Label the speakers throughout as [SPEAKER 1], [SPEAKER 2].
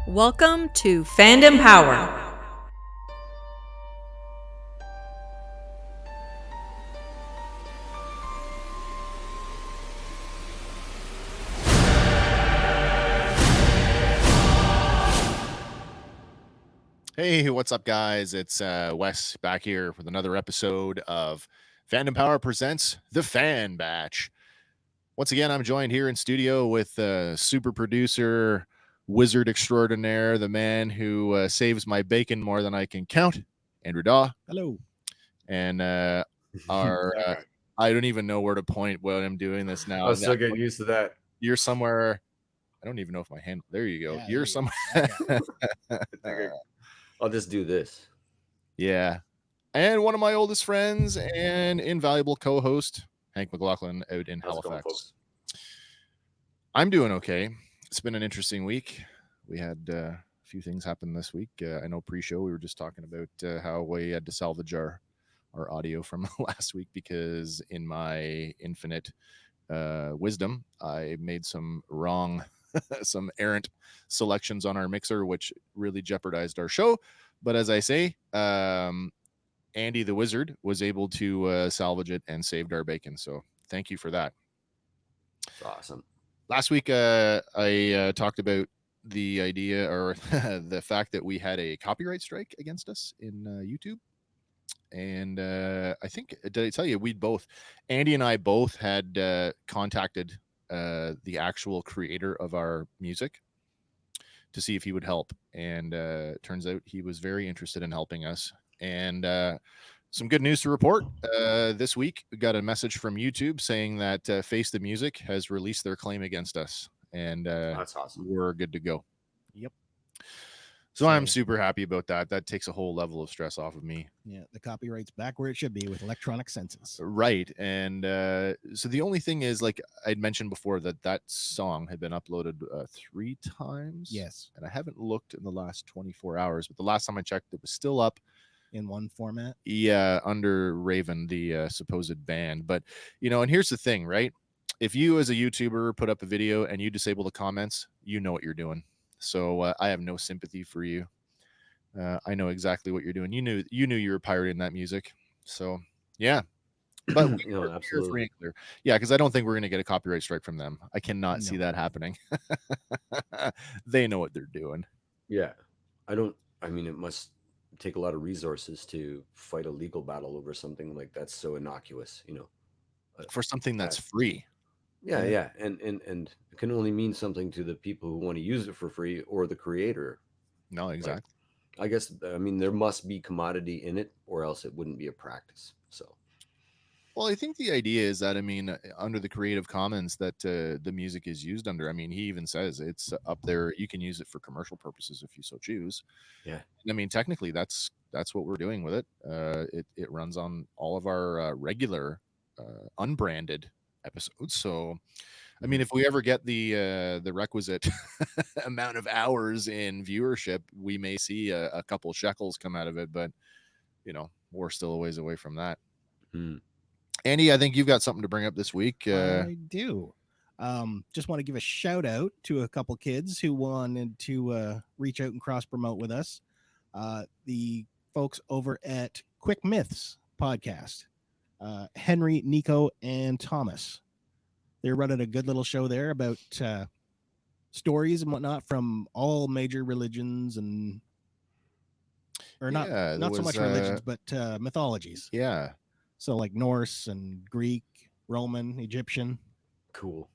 [SPEAKER 1] Welcome to Fandom Power.
[SPEAKER 2] Hey, what's up, guys? It's Wes back here with another episode of Fandom Power presents The Fan Batch. Once again, I'm joined here in studio with super producer, wizard extraordinaire, the man who saves my bacon more than I can count, Andrew Daw.
[SPEAKER 3] Hello.
[SPEAKER 2] And our, I don't even know where to point when I'm doing this now.
[SPEAKER 4] I'll still get used to that.
[SPEAKER 2] You're somewhere, I don't even know if my hand, there you go.
[SPEAKER 3] Yeah,
[SPEAKER 2] You're somewhere.
[SPEAKER 4] I'll just do this.
[SPEAKER 2] Yeah. And one of my oldest friends and invaluable co-host, Hank McLaughlin, out in
[SPEAKER 4] How's it going,
[SPEAKER 2] Halifax.
[SPEAKER 4] folks?
[SPEAKER 2] I'm doing okay. It's been an interesting week. We had a few things happen this week. I know pre-show we were just talking about how we had to salvage our audio from last week because in my infinite wisdom, I made some wrong, some errant selections on our mixer, which really jeopardized our show. But as I say, Andy the Wizard was able to salvage it and saved our bacon. So thank you for that.
[SPEAKER 4] It's awesome.
[SPEAKER 2] Last week, I talked about the idea or the fact that we had a copyright strike against us in YouTube. And I think, did I tell you, Andy and I both had contacted the actual creator of our music to see if he would help. And turns out he was very interested in helping us. And some good news to report. This week, we got a message from YouTube saying that Face the Music has released their claim against us. And
[SPEAKER 4] That's awesome.
[SPEAKER 2] We're good to go.
[SPEAKER 3] Yep.
[SPEAKER 2] So I'm super happy about that. That takes a whole level of stress off of me.
[SPEAKER 3] Yeah, the copyright's back where it should be with electronic senses.
[SPEAKER 2] Right. And so the only thing is, like I'd mentioned before, that song had been uploaded 3 times.
[SPEAKER 3] Yes.
[SPEAKER 2] And I haven't looked in the last 24 hours, but the last time I checked, it was still up.
[SPEAKER 3] In one format?
[SPEAKER 2] Yeah, under Raven, the supposed band. But, and here's the thing, right? If you as a YouTuber put up a video and you disable the comments, you know what you're doing. So I have no sympathy for you. I know exactly what you're doing. You knew you were pirating that music. So yeah, but
[SPEAKER 4] absolutely.
[SPEAKER 2] Yeah, because I don't think we're going to get a copyright strike from them. I cannot see that happening. They know what they're doing.
[SPEAKER 4] Yeah, I mean, it must take a lot of resources to fight a legal battle over something like that's so innocuous,
[SPEAKER 2] for something that's free.
[SPEAKER 4] Yeah. And it can only mean something to the people who want to use it for free or the creator.
[SPEAKER 2] No, exactly.
[SPEAKER 4] I guess, I mean, there must be commodity in it or else it wouldn't be a practice. So,
[SPEAKER 2] well, I think the idea is that, I mean, under the Creative Commons that the music is used under, I mean, he even says it's up there. You can use it for commercial purposes if you so choose.
[SPEAKER 4] Yeah.
[SPEAKER 2] I mean, technically, that's what we're doing with it. It runs on all of our regular unbranded episodes. So, I mean, if we ever get the requisite amount of hours in viewership, we may see a couple shekels come out of it. But, we're still a ways away from that. Andy, I think you've got something to bring up this week.
[SPEAKER 3] I do. Just want to give a shout out to a couple kids who wanted to reach out and cross promote with us. The folks over at Quick Myths podcast, Henry, Nico, and Thomas. They're running a good little show there about stories and whatnot from all major religions not so much religions, but mythologies.
[SPEAKER 2] Yeah.
[SPEAKER 3] So like Norse and Greek, Roman, Egyptian.
[SPEAKER 4] Cool.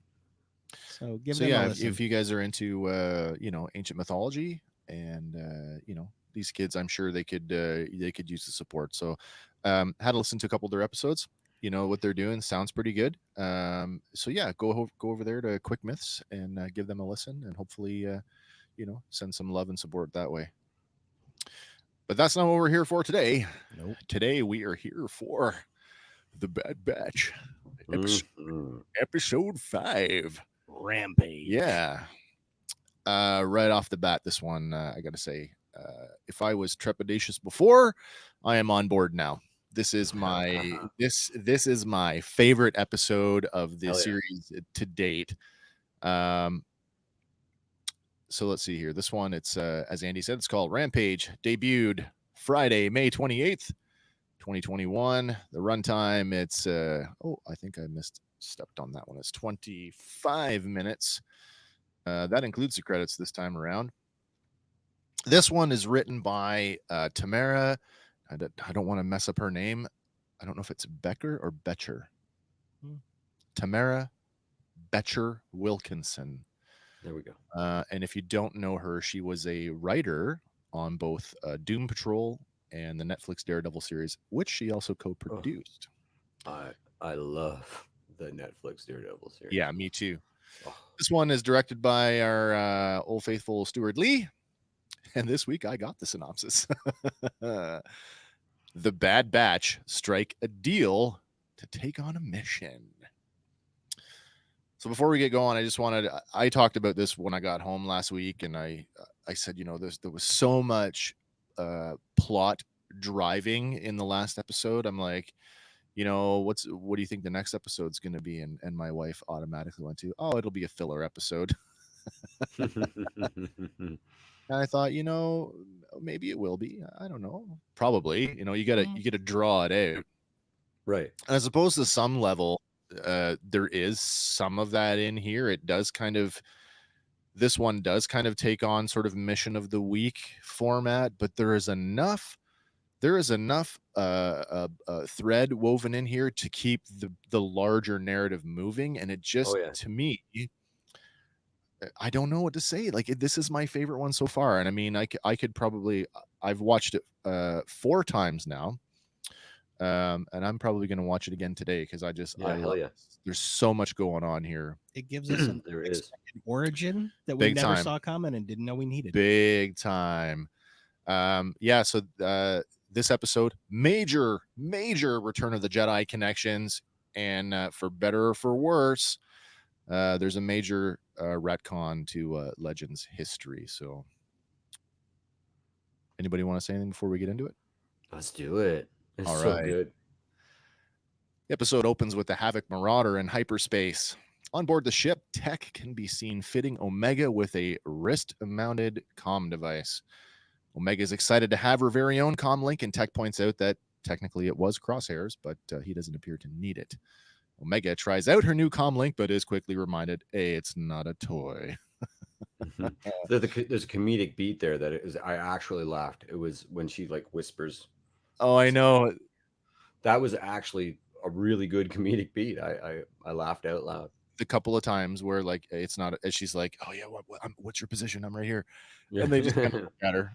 [SPEAKER 3] So give them a listen.
[SPEAKER 2] If you guys are into ancient mythology and these kids, I'm sure they could use the support. So had to listen to a couple of their episodes. What they're doing sounds pretty good. So yeah, go over there to Quick Myths and give them a listen and hopefully send some love and support that way. But that's not what we're here for today.
[SPEAKER 3] Nope.
[SPEAKER 2] Today we are here for the Bad Batch episode 5
[SPEAKER 3] Rampage.
[SPEAKER 2] Yeah. Right off the bat, this one I gotta say, if I was trepidatious before, I am on board now. This is my this is my favorite episode of the series to date. So So let's see here. This one, it's as Andy said, it's called Rampage. Debuted Friday, May 28th, 2021. The runtime, it's I think I stepped on that one. It's 25 minutes. That includes the credits this time around. This one is written by Tamara. I don't want to mess up her name. I don't know if it's Becker or Betcher. Tamara Betcher Wilkinson.
[SPEAKER 4] There we go.
[SPEAKER 2] And if you don't know her, she was a writer on both Doom Patrol and the Netflix Daredevil series, which she also co-produced.
[SPEAKER 4] I love the Netflix Daredevil series.
[SPEAKER 2] Yeah, me too. Oh. This one is directed by our old faithful Stuart Lee. And this week I got the synopsis. The Bad Batch strike a deal to take on a mission. So before we get going, I talked about this when I got home last week, and I said, there was so much plot driving in the last episode. I'm like, what do you think the next episode's going to be? And my wife automatically went to, it'll be a filler episode. And I thought, maybe it will be. I don't know. Probably. You gotta draw it out.
[SPEAKER 4] Right.
[SPEAKER 2] And I suppose to some level, there is some of that in here. This one does kind of take on sort of mission of the week format, but there is enough thread woven in here to keep the larger narrative moving. And it just, to me, I don't know what to say. Like, this is my favorite one so far. And I mean, I could probably, I've watched it 4 times now. And I'm probably going to watch it again today because there's so much going on here.
[SPEAKER 3] It gives us an unexpected origin that we never saw coming and didn't know we needed.
[SPEAKER 2] Big time. So this episode, major Return of the Jedi connections, and for better or for worse, there's a major retcon to Legends history. So anybody want to say anything before we get into it?
[SPEAKER 4] Let's do it. It's
[SPEAKER 2] all
[SPEAKER 4] so
[SPEAKER 2] right.
[SPEAKER 4] Good.
[SPEAKER 2] The episode opens with the Havoc Marauder in hyperspace. On board the ship, Tech can be seen fitting Omega with a wrist-mounted comm device. Omega is excited to have her very own comm link, and Tech points out that technically it was Crosshairs, but he doesn't appear to need it. Omega tries out her new comm link, but is quickly reminded, hey, it's not a toy.
[SPEAKER 4] There's a comedic beat there I actually laughed. It was when she whispers.
[SPEAKER 2] Oh, I know.
[SPEAKER 4] That was actually a really good comedic beat. I laughed out loud.
[SPEAKER 2] The couple of times where it's not, she's like, oh yeah, what's your position? I'm right here. Yeah. And they just kind of look at her,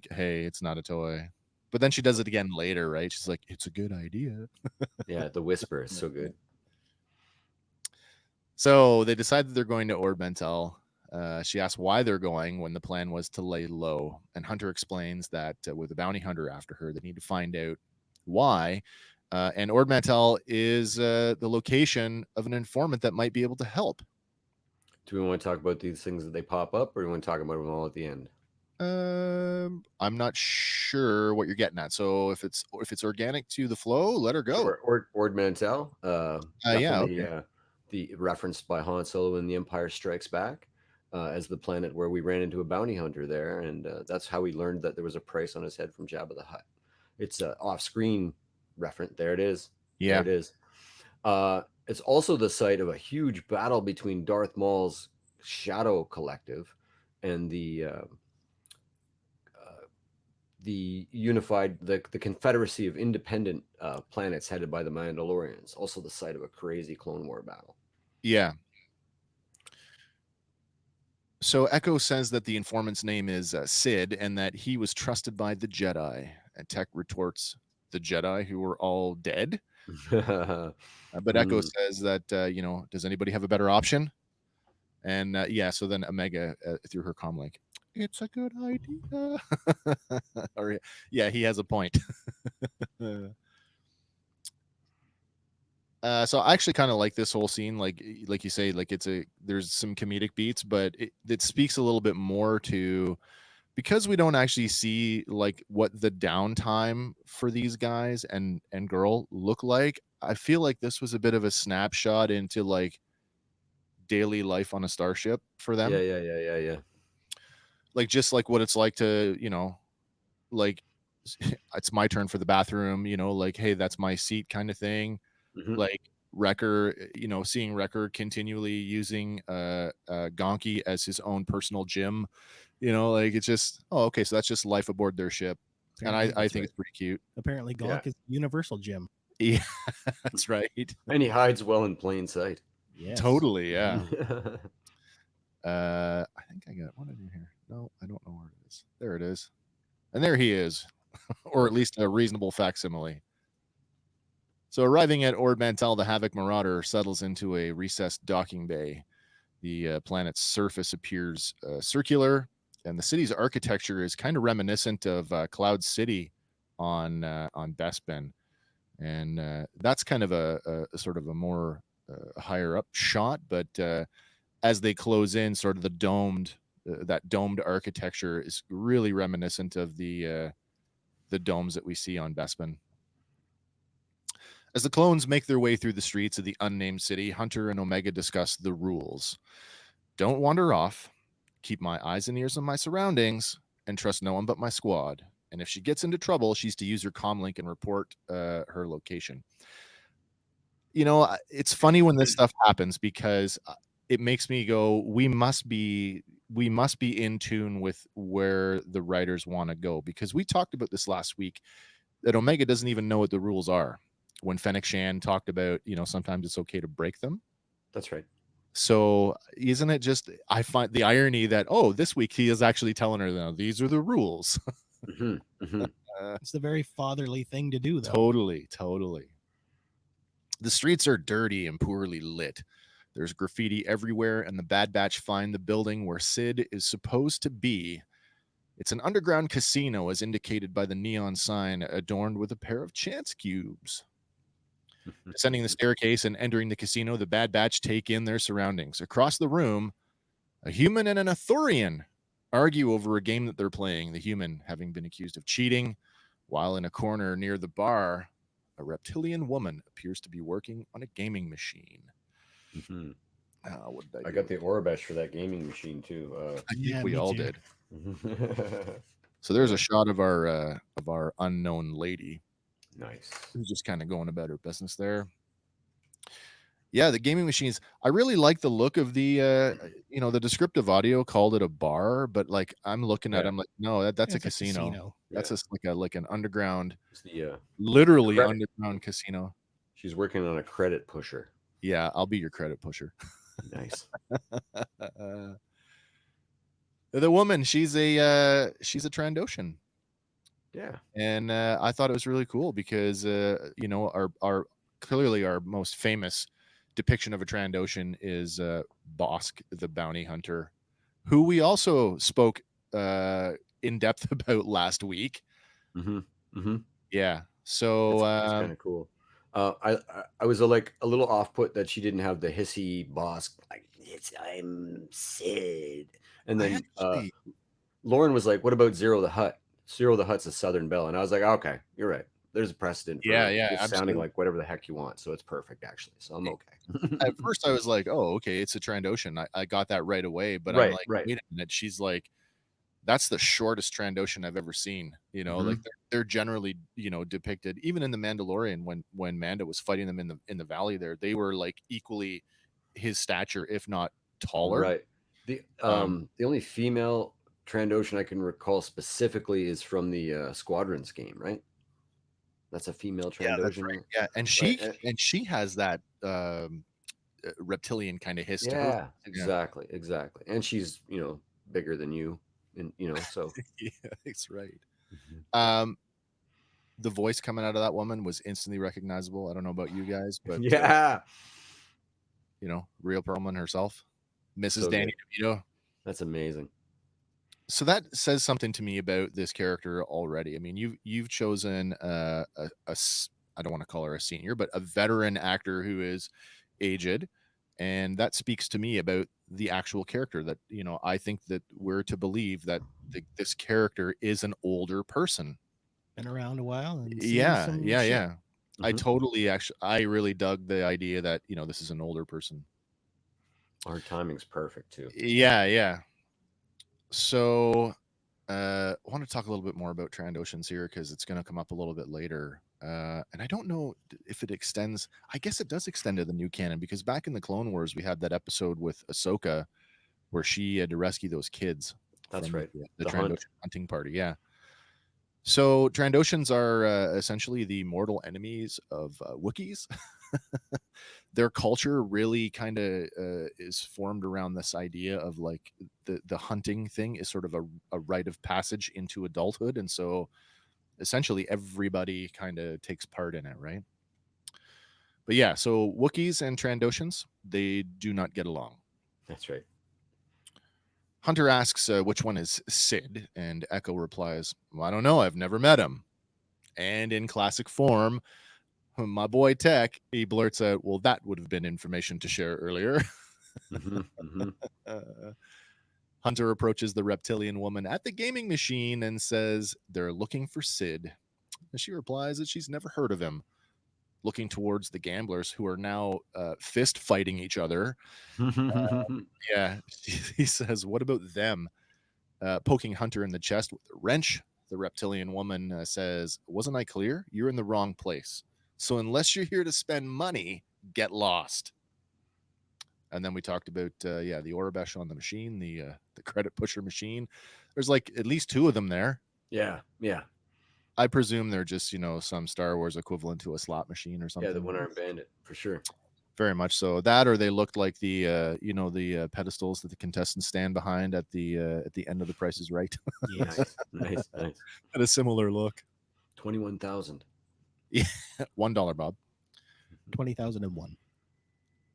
[SPEAKER 2] hey, it's not a toy. But then she does it again later, right? She's like, it's a good idea.
[SPEAKER 4] Yeah, the whisper is so good.
[SPEAKER 2] So they decide that they're going to Ord Mantell. She asks why they're going when the plan was to lay low. And Hunter explains that with a bounty hunter after her, they need to find out why. And Ord Mantell is the location of an informant that might be able to help.
[SPEAKER 4] Do we want to talk about these things that they pop up, or do we want to talk about them all at the end?
[SPEAKER 2] I'm not sure what you're getting at. So if it's organic to the flow, let her go.
[SPEAKER 4] Ord Mantell. The referenced by Han Solo in The Empire Strikes Back as the planet where we ran into a bounty hunter there, and that's how we learned that there was a price on his head from Jabba the Hutt. It's off-screen reference. There it is.
[SPEAKER 2] Yeah,
[SPEAKER 4] there it is. It's also the site of a huge battle between Darth Maul's Shadow Collective and the unified, the Confederacy of Independent Planets headed by the Mandalorians. Also the site of a crazy Clone War battle.
[SPEAKER 2] Yeah. So Echo says that the informant's name is Sid and that he was trusted by the Jedi. And Tech retorts, the Jedi who were all dead? But Echo says that, does anybody have a better option? And so then Omega, through her comm link, it's a good idea. Or, yeah, he has a point. So I actually kind of like this whole scene, like you say, there's some comedic beats, but it speaks a little bit more to, because we don't actually see what the downtime for these guys and girl look like. I feel like this was a bit of a snapshot into daily life on a starship for them.
[SPEAKER 4] Yeah.
[SPEAKER 2] like just like what it's like to, like it's my turn for the bathroom, like, hey, that's my seat kind of thing.
[SPEAKER 4] Mhm.
[SPEAKER 2] Like Wrecker, seeing Wrecker continually using Gonki as his own personal gym, like it's just, oh, okay, so that's just life aboard their ship. And I
[SPEAKER 3] Apparently,
[SPEAKER 2] think it's pretty cute.
[SPEAKER 3] apparently
[SPEAKER 4] Yeah.
[SPEAKER 3] Gonk is universal gym.
[SPEAKER 2] Yeah, that's right.
[SPEAKER 4] And he hides well in plain sight.
[SPEAKER 3] Yes.
[SPEAKER 2] Totally, yeah.
[SPEAKER 4] Mhm.
[SPEAKER 2] I think I got what did I do here? No, I don't know where it is. There it is. And there he is. Or at least a reasonable facsimile. So arriving at Ord Mantell, the Havoc Marauder settles into a recessed docking bay. The planet's surface appears circular, and the city's architecture is kind of reminiscent of Cloud City on Bespin. And that's kind of a sort of a more higher up shot, but as they close in, sort of the that domed architecture is really reminiscent of the domes that we see on Bespin. As the clones make their way through the streets of the unnamed city, Hunter and Omega discuss the rules. Don't wander off, keep my eyes and ears on my surroundings, and trust no one but my squad. And if she gets into trouble, she's to use her comlink and report her location. It's funny when this stuff happens because it makes me go, we must be in tune with where the writers want to go, because we talked about this last week that Omega doesn't even know what the rules are. When Fennec Shan talked about, sometimes it's okay to break them.
[SPEAKER 4] That's right.
[SPEAKER 2] So isn't it just, I find the irony that, this week he is actually telling her, no, these are the rules.
[SPEAKER 4] Mhm, mhm.
[SPEAKER 3] It's the very fatherly thing to do, though.
[SPEAKER 2] Totally. The streets are dirty and poorly lit. There's graffiti everywhere, and the Bad Batch find the building where Sid is supposed to be. It's an underground casino, as indicated by the neon sign, adorned with a pair of chance cubes. Descending the staircase and entering the casino, the Bad Batch take in their surroundings. Across the room, a human and an Athorian argue over a game that they're playing, the human having been accused of cheating, while in a corner near the bar, a reptilian woman appears to be working on a gaming machine.
[SPEAKER 4] Mhm.
[SPEAKER 2] What did
[SPEAKER 4] I
[SPEAKER 2] do?
[SPEAKER 4] got the Orabesh for that gaming machine too.
[SPEAKER 2] I think
[SPEAKER 3] Yeah,
[SPEAKER 2] we
[SPEAKER 3] me
[SPEAKER 2] all
[SPEAKER 3] too.
[SPEAKER 2] did.
[SPEAKER 4] Mhm.
[SPEAKER 2] So there's
[SPEAKER 4] Yeah.
[SPEAKER 2] a shot of our unknown lady
[SPEAKER 4] Nice.
[SPEAKER 2] who's just kind of going about her business there. Yeah, the gaming machines. I really like the look of the the descriptive audio called it a bar, but like I'm looking at
[SPEAKER 4] Yeah.
[SPEAKER 2] I'm like, no, that's a
[SPEAKER 3] It's a
[SPEAKER 2] casino.
[SPEAKER 3] casino.
[SPEAKER 2] That's
[SPEAKER 4] Yeah.
[SPEAKER 2] just like an underground,
[SPEAKER 4] It's the
[SPEAKER 2] literally
[SPEAKER 4] Correct.
[SPEAKER 2] underground casino.
[SPEAKER 4] she's working on a credit pusher.
[SPEAKER 2] Yeah, I'll be your credit pusher.
[SPEAKER 4] Nice.
[SPEAKER 2] The woman, she's a Trandoshan.
[SPEAKER 4] Yeah.
[SPEAKER 2] And I thought it was really cool because our clearly our most famous depiction of a Trandoshan is Bosk, the bounty hunter, who we also spoke in depth about last week.
[SPEAKER 4] Mm-hmm. Mm-hmm.
[SPEAKER 2] Yeah, so
[SPEAKER 4] It's kind of cool. I was a little off put that she didn't have the hissy boss like I'm Sid, and
[SPEAKER 2] I
[SPEAKER 4] then
[SPEAKER 2] actually,
[SPEAKER 4] Lauren was like, "What about Zero the Hutt? Zero the Hutt's a Southern Belle," and I was like, "Okay, you're right. There's a precedent for
[SPEAKER 2] yeah,
[SPEAKER 4] just sounding
[SPEAKER 2] absolutely.
[SPEAKER 4] like whatever the heck you want, so it's perfect actually. So I'm okay."
[SPEAKER 2] At first, I was like, "Oh, okay, it's a Trandoshan." I got that right away, but I'm
[SPEAKER 4] Right,
[SPEAKER 2] like,
[SPEAKER 4] right.
[SPEAKER 2] "Wait a minute." She's like, that's the shortest Trandoshan I've ever seen. Like they're generally, depicted even in the Mandalorian when Mando was fighting them in the valley there, they were like equally his stature, if not taller.
[SPEAKER 4] Right. The only female Trandoshan I can recall specifically is from the Squadrons game, right? That's a female
[SPEAKER 2] Yeah, that's right.
[SPEAKER 4] Trandoshan,
[SPEAKER 2] Yeah, and
[SPEAKER 4] right?
[SPEAKER 2] she has that reptilian kind of hiss to her.
[SPEAKER 4] Yeah, exactly, exactly. And she's bigger than you, and so.
[SPEAKER 2] Yeah, that's right.
[SPEAKER 4] Mhm.
[SPEAKER 2] The voice coming out of that woman was instantly recognizable. I don't know about you guys, but
[SPEAKER 4] Yeah,
[SPEAKER 2] Rhea Perlman herself, Mrs.
[SPEAKER 4] so
[SPEAKER 2] Danny
[SPEAKER 4] good.
[SPEAKER 2] DeVito.
[SPEAKER 4] That's amazing.
[SPEAKER 2] So that says something to me about this character already. I mean, you've chosen I don't want to call her a senior, but a veteran actor who is aged, and that speaks to me about the actual character. That I think that we're to believe that this character is an older person.
[SPEAKER 3] Been around a while and seen
[SPEAKER 2] Yeah,
[SPEAKER 3] some
[SPEAKER 2] yeah,
[SPEAKER 3] shit.
[SPEAKER 2] yeah. I
[SPEAKER 4] Mhm.
[SPEAKER 2] I really dug the idea that this is an older person.
[SPEAKER 4] Our timing's perfect too.
[SPEAKER 2] Yeah, yeah. So I want to talk a little bit more about Trandoshans here because it's going to come up a little bit later. And I don't know if it extends. I guess it does extend to the new canon because back in the Clone Wars, we had that episode with Ahsoka where she had to rescue those kids
[SPEAKER 4] That's
[SPEAKER 2] from
[SPEAKER 4] right.
[SPEAKER 2] the
[SPEAKER 4] The
[SPEAKER 2] Trandoshan
[SPEAKER 4] hunt.
[SPEAKER 2] hunting party. Yeah. So Trandoshans are essentially the mortal enemies of Wookiees. Their culture really kind of is formed around this idea of like the hunting thing is sort of a rite of passage into adulthood, and so essentially everybody kind of takes part in it, right? But yeah, so Wookiees and Trandoshans, they do not get along.
[SPEAKER 4] That's right.
[SPEAKER 2] Hunter asks which one is Sid, and Echo replies, well, I don't know, I've never met him. And in classic form, my boy Tech, he blurts out, well, that would have been information to share earlier. Hunter approaches the reptilian woman at the gaming machine and says they're looking for Sid. And she replies that she's never heard of him, looking towards the gamblers who are now fist fighting each other. Yeah, he says, what about them? Poking Hunter in the chest with a wrench, the reptilian woman says, wasn't I clear? You're in the wrong place. So unless you're here to spend money, get lost. And then we talked about the Orabesh on the machine, the credit pusher machine. There's like at least two of them there.
[SPEAKER 4] Yeah.
[SPEAKER 2] I presume they're just some Star Wars equivalent to a slot machine or something.
[SPEAKER 4] Yeah, the one-armed bandit for sure.
[SPEAKER 2] Very much so. That, or they looked like the the pedestals that the contestants stand behind at the end of The Price is Right.
[SPEAKER 3] Yes.
[SPEAKER 4] Nice.
[SPEAKER 2] Had a similar look.
[SPEAKER 4] 21,000.
[SPEAKER 2] Yeah, $1, Bob.
[SPEAKER 3] 20,001.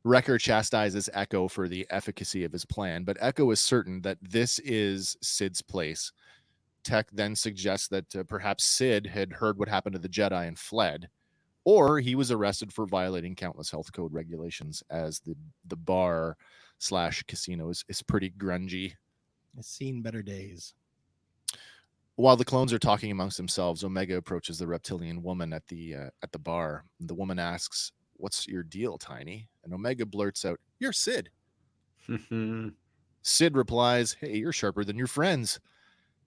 [SPEAKER 2] Wrecker chastises Echo for the efficacy of his plan, but Echo is certain that this is Sid's place. Tech then suggests that perhaps Sid had heard what happened to the Jedi and fled, or he was arrested for violating countless health code regulations, as the bar / casino is pretty grungy.
[SPEAKER 3] I've seen better days.
[SPEAKER 2] While the clones are talking amongst themselves, Omega approaches the reptilian woman at the bar. The woman asks, what's your deal, Tiny? And Omega blurts out, you're Sid. Sid replies, hey, you're sharper than your friends.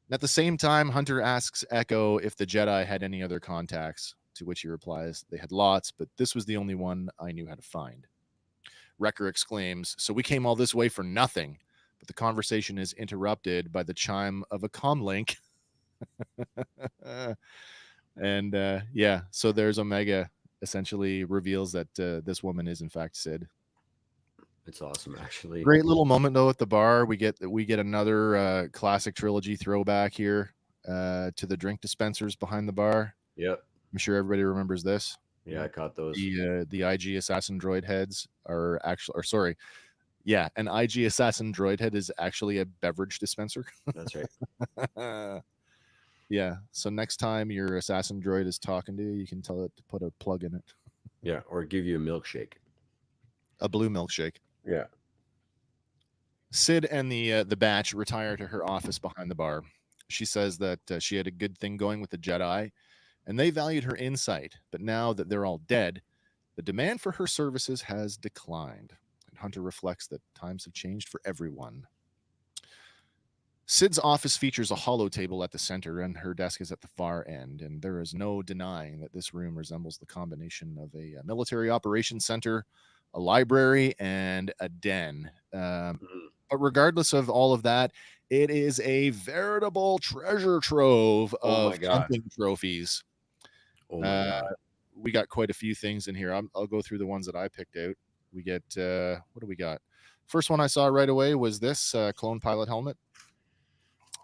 [SPEAKER 2] And at the same time, Hunter asks Echo if the Jedi had any other contacts, to which he replies, they had lots, but this was the only one I knew how to find. Wrecker exclaims, so we came all this way for nothing. But the conversation is interrupted by the chime of a comlink. And so there's Omega essentially reveals that this woman is in fact Sid.
[SPEAKER 4] It's awesome, actually.
[SPEAKER 2] Great little moment though at the bar. We get another classic trilogy throwback here to the drink dispensers behind the bar.
[SPEAKER 4] Yep.
[SPEAKER 2] I'm sure everybody remembers this.
[SPEAKER 4] Yeah, I caught those.
[SPEAKER 2] The IG assassin droid heads are actually, or sorry, yeah, an IG assassin droid head is actually a beverage dispenser.
[SPEAKER 4] That's right.
[SPEAKER 2] Yeah. So next time your assassin droid is talking to you, you can tell it to put a plug in it.
[SPEAKER 4] Yeah, or give you a milkshake.
[SPEAKER 2] A blue milkshake.
[SPEAKER 4] Yeah.
[SPEAKER 2] Sid and the Batch retire to her office behind the bar. She says that she had a good thing going with the Jedi, and they valued her insight. But now that they're all dead, the demand for her services has declined. And Hunter reflects that times have changed for everyone. Sid's office features a hollow table at the center, and her desk is at the far end. And there is no denying that this room resembles the combination of a military operations center, a library, and a den. But regardless of all of that, it is a veritable treasure trove of hunting trophies.
[SPEAKER 4] Oh my God.
[SPEAKER 2] We got quite a few things in here. I'll go through the ones that I picked out. We get, what do we got? First one I saw right away was this clone pilot helmet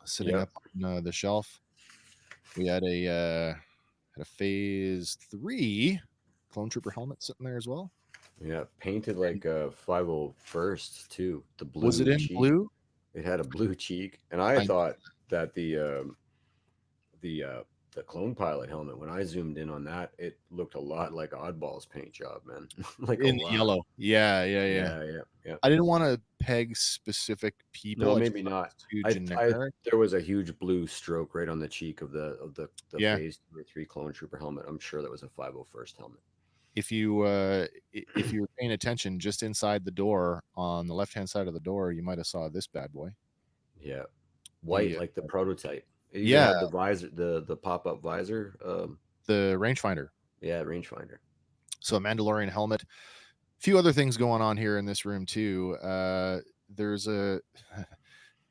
[SPEAKER 2] sitting up on the shelf. We had a phase 3 clone trooper helmet sitting there as well.
[SPEAKER 4] Yeah, painted like a 501st too. The blue.
[SPEAKER 2] Was it in
[SPEAKER 4] cheek.
[SPEAKER 2] blue?
[SPEAKER 4] It had a blue cheek, and I thought that the clone pilot helmet, when I zoomed in on that, it looked a lot like Oddball's paint job, man. Like
[SPEAKER 2] in yellow. Yeah. I didn't want to peg specific people.
[SPEAKER 4] No, maybe not. There was a huge blue stroke right on the cheek of the phase 3 clone trooper helmet. I'm sure that was a 501st helmet.
[SPEAKER 2] If you were paying attention, just inside the door on the left-hand side of the door, you might have saw this bad boy.
[SPEAKER 4] Yeah. white,
[SPEAKER 2] the
[SPEAKER 4] like the prototype. It even
[SPEAKER 2] yeah,
[SPEAKER 4] had the visor, the pop-up visor.
[SPEAKER 2] the rangefinder.
[SPEAKER 4] Yeah, rangefinder.
[SPEAKER 2] So a Mandalorian helmet. A few other things going on here in this room too. There's a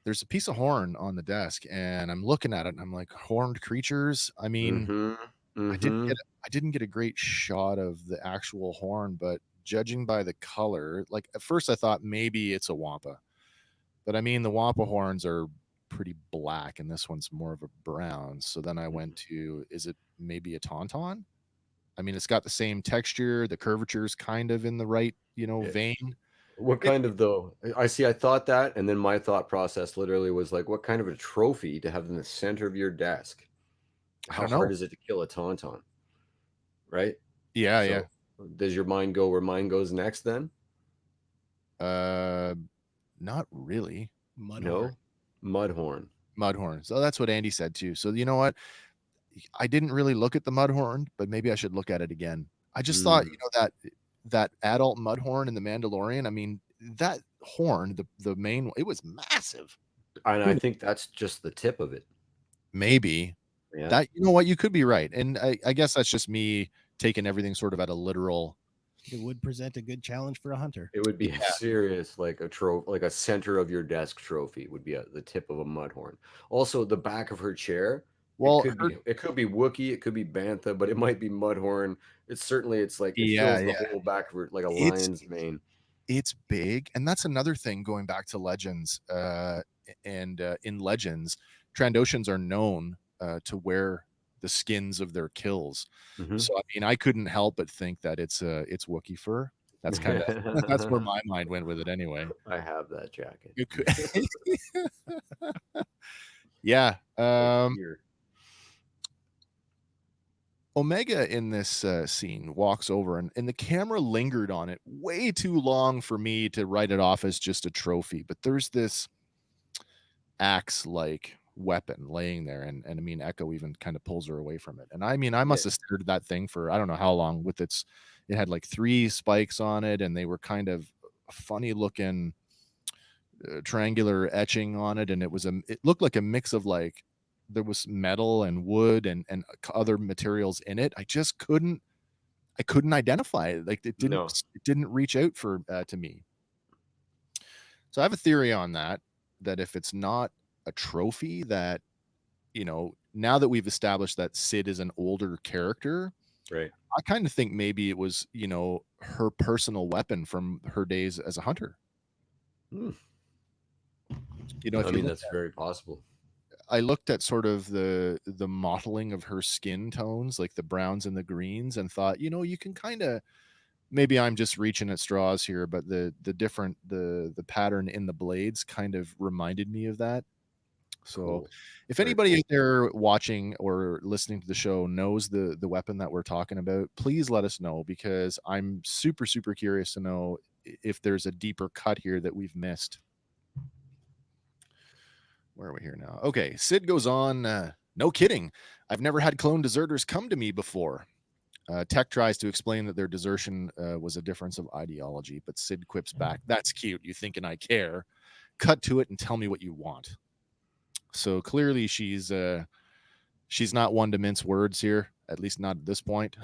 [SPEAKER 2] there's a piece of horn on the desk, and I'm looking at it, and I'm like, horned creatures. I mean,
[SPEAKER 4] Mm-hmm.
[SPEAKER 2] I didn't get I didn't get a great shot of the actual horn, but judging by the color, like at first I thought maybe it's a wampa, but I mean the wampa horns are pretty black, and this one's more of a brown. So then I went to, is it maybe a tauntaun? I mean, it's got the same texture, the curvature's kind of in the right,
[SPEAKER 4] Yeah.
[SPEAKER 2] vein.
[SPEAKER 4] What
[SPEAKER 2] It,
[SPEAKER 4] kind of though? I see. I thought that, and then my thought process literally was like, what kind of a trophy to have in the center of your desk?
[SPEAKER 2] I
[SPEAKER 4] How
[SPEAKER 2] don't
[SPEAKER 4] hard
[SPEAKER 2] know.
[SPEAKER 4] is it to kill a tauntaun? Right.
[SPEAKER 2] Yeah, yeah.
[SPEAKER 4] So, does your mind go where mine goes next? Then
[SPEAKER 2] Not really.
[SPEAKER 4] no, mudhorn.
[SPEAKER 2] Mudhorn. So that's what Andy said too. So you know what? I didn't really look at the Mudhorn, but maybe I should look at it again. I just thought,
[SPEAKER 4] Mm.
[SPEAKER 2] that adult Mudhorn in the Mandalorian. I mean, that horn, the main, it was massive.
[SPEAKER 4] And I think that's just the tip of it.
[SPEAKER 2] Maybe
[SPEAKER 4] Yeah.
[SPEAKER 2] that, you know what, you could be right, and I guess that's just me taking everything sort of at a literal.
[SPEAKER 3] It would present a good challenge for a hunter.
[SPEAKER 4] It would be a serious, like a trophy, like a center of your desk trophy would be the tip of a mudhorn. Also, the back of her chair.
[SPEAKER 2] Well,
[SPEAKER 4] It could be Wookiee, it could be Bantha, but it might be Mudhorn. It's like it
[SPEAKER 2] yeah,
[SPEAKER 4] fills the
[SPEAKER 2] yeah,
[SPEAKER 4] whole back of her like a
[SPEAKER 2] it's
[SPEAKER 4] lion's mane.
[SPEAKER 2] it's big, and that's another thing going back to Legends. And in Legends, Trandoshans are known to wear the skins of their kills.
[SPEAKER 4] Mhm.
[SPEAKER 2] So I mean, I couldn't help but think that it's Wookiee fur. That's kind of that's where my mind went with it anyway.
[SPEAKER 4] I have that jacket.
[SPEAKER 2] It could, yeah.
[SPEAKER 4] Here.
[SPEAKER 2] Omega in this scene walks over, and the camera lingered on it way too long for me to write it off as just a trophy. But there's this axe-like weapon laying there, and I mean, Echo even kind of pulls her away from it. And I mean, I must have stared at that thing for I don't know how long. It had like 3 spikes on it, and they were kind of funny looking triangular etching on it, and it looked like a mix of like there was metal and wood and other materials in it. I couldn't identify it. Like it didn't reach out for to me. So I have a theory on that if it's not a trophy, that now that we've established that Sid is an older character,
[SPEAKER 4] Right.
[SPEAKER 2] I kind of think maybe it was her personal weapon from her days as a hunter.
[SPEAKER 4] I mean, that's very possible.
[SPEAKER 2] I looked at sort of the modeling of her skin tones, like the browns and the greens, and thought, you can kind of, maybe I'm just reaching at straws here, but the pattern in the blades kind of reminded me of that. So
[SPEAKER 4] Cool.
[SPEAKER 2] if anybody out there watching or listening to the show knows the weapon that we're talking about, please let us know, because I'm super, super curious to know if there's a deeper cut here that we've missed. Where are we here now? Okay, Sid goes on, no kidding. I've never had clone deserters come to me before. Tech tries to explain that their desertion was a difference of ideology, but Sid quips back, that's cute. You thinking I care? Cut to it and tell me what you want. So clearly she's not one to mince words here, at least not at this point.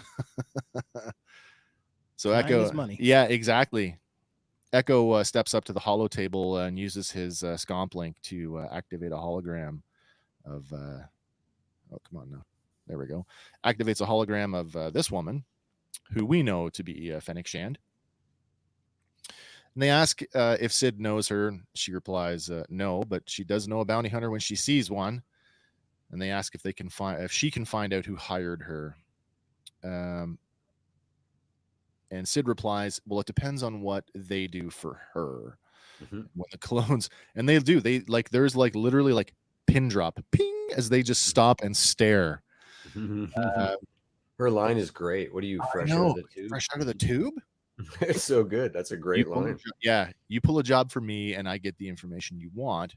[SPEAKER 2] So
[SPEAKER 3] Time
[SPEAKER 2] Echo,
[SPEAKER 3] is money.
[SPEAKER 2] yeah, exactly. Echo steps up to the holo table and uses his scomp link to activate a hologram of oh, come on now. There we go. Activates a hologram of this woman, who we know to be Fennec Shand. And they ask if Sid knows her. She replies, no, but she does know a bounty hunter when she sees one. And they ask if she can find out who hired her. And Sid replies, well, it depends on what they do for her.
[SPEAKER 4] Mm-hmm.
[SPEAKER 2] When the clones, and they like, there's like literally like pin drop, ping, as they just stop and stare.
[SPEAKER 4] Her line is great. What are you, fresh out of the tube?
[SPEAKER 2] Fresh out of the tube?
[SPEAKER 4] It's so good. That's a great line.
[SPEAKER 2] You pull a job for me and I get the information you want.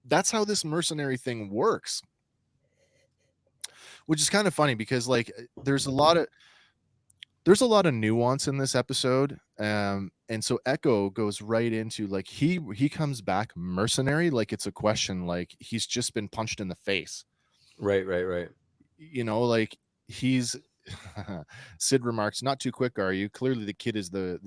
[SPEAKER 2] That's how this mercenary thing works. Which is kind of funny, because like there's a lot of, there's a lot of nuance in this episode. And so Echo goes right into like he comes back mercenary, like it's a question, like he's just been punched in the face.
[SPEAKER 4] Right, right, right.
[SPEAKER 2] Like he's Sid remarks, "Not too quick, are you? Clearly the kid is the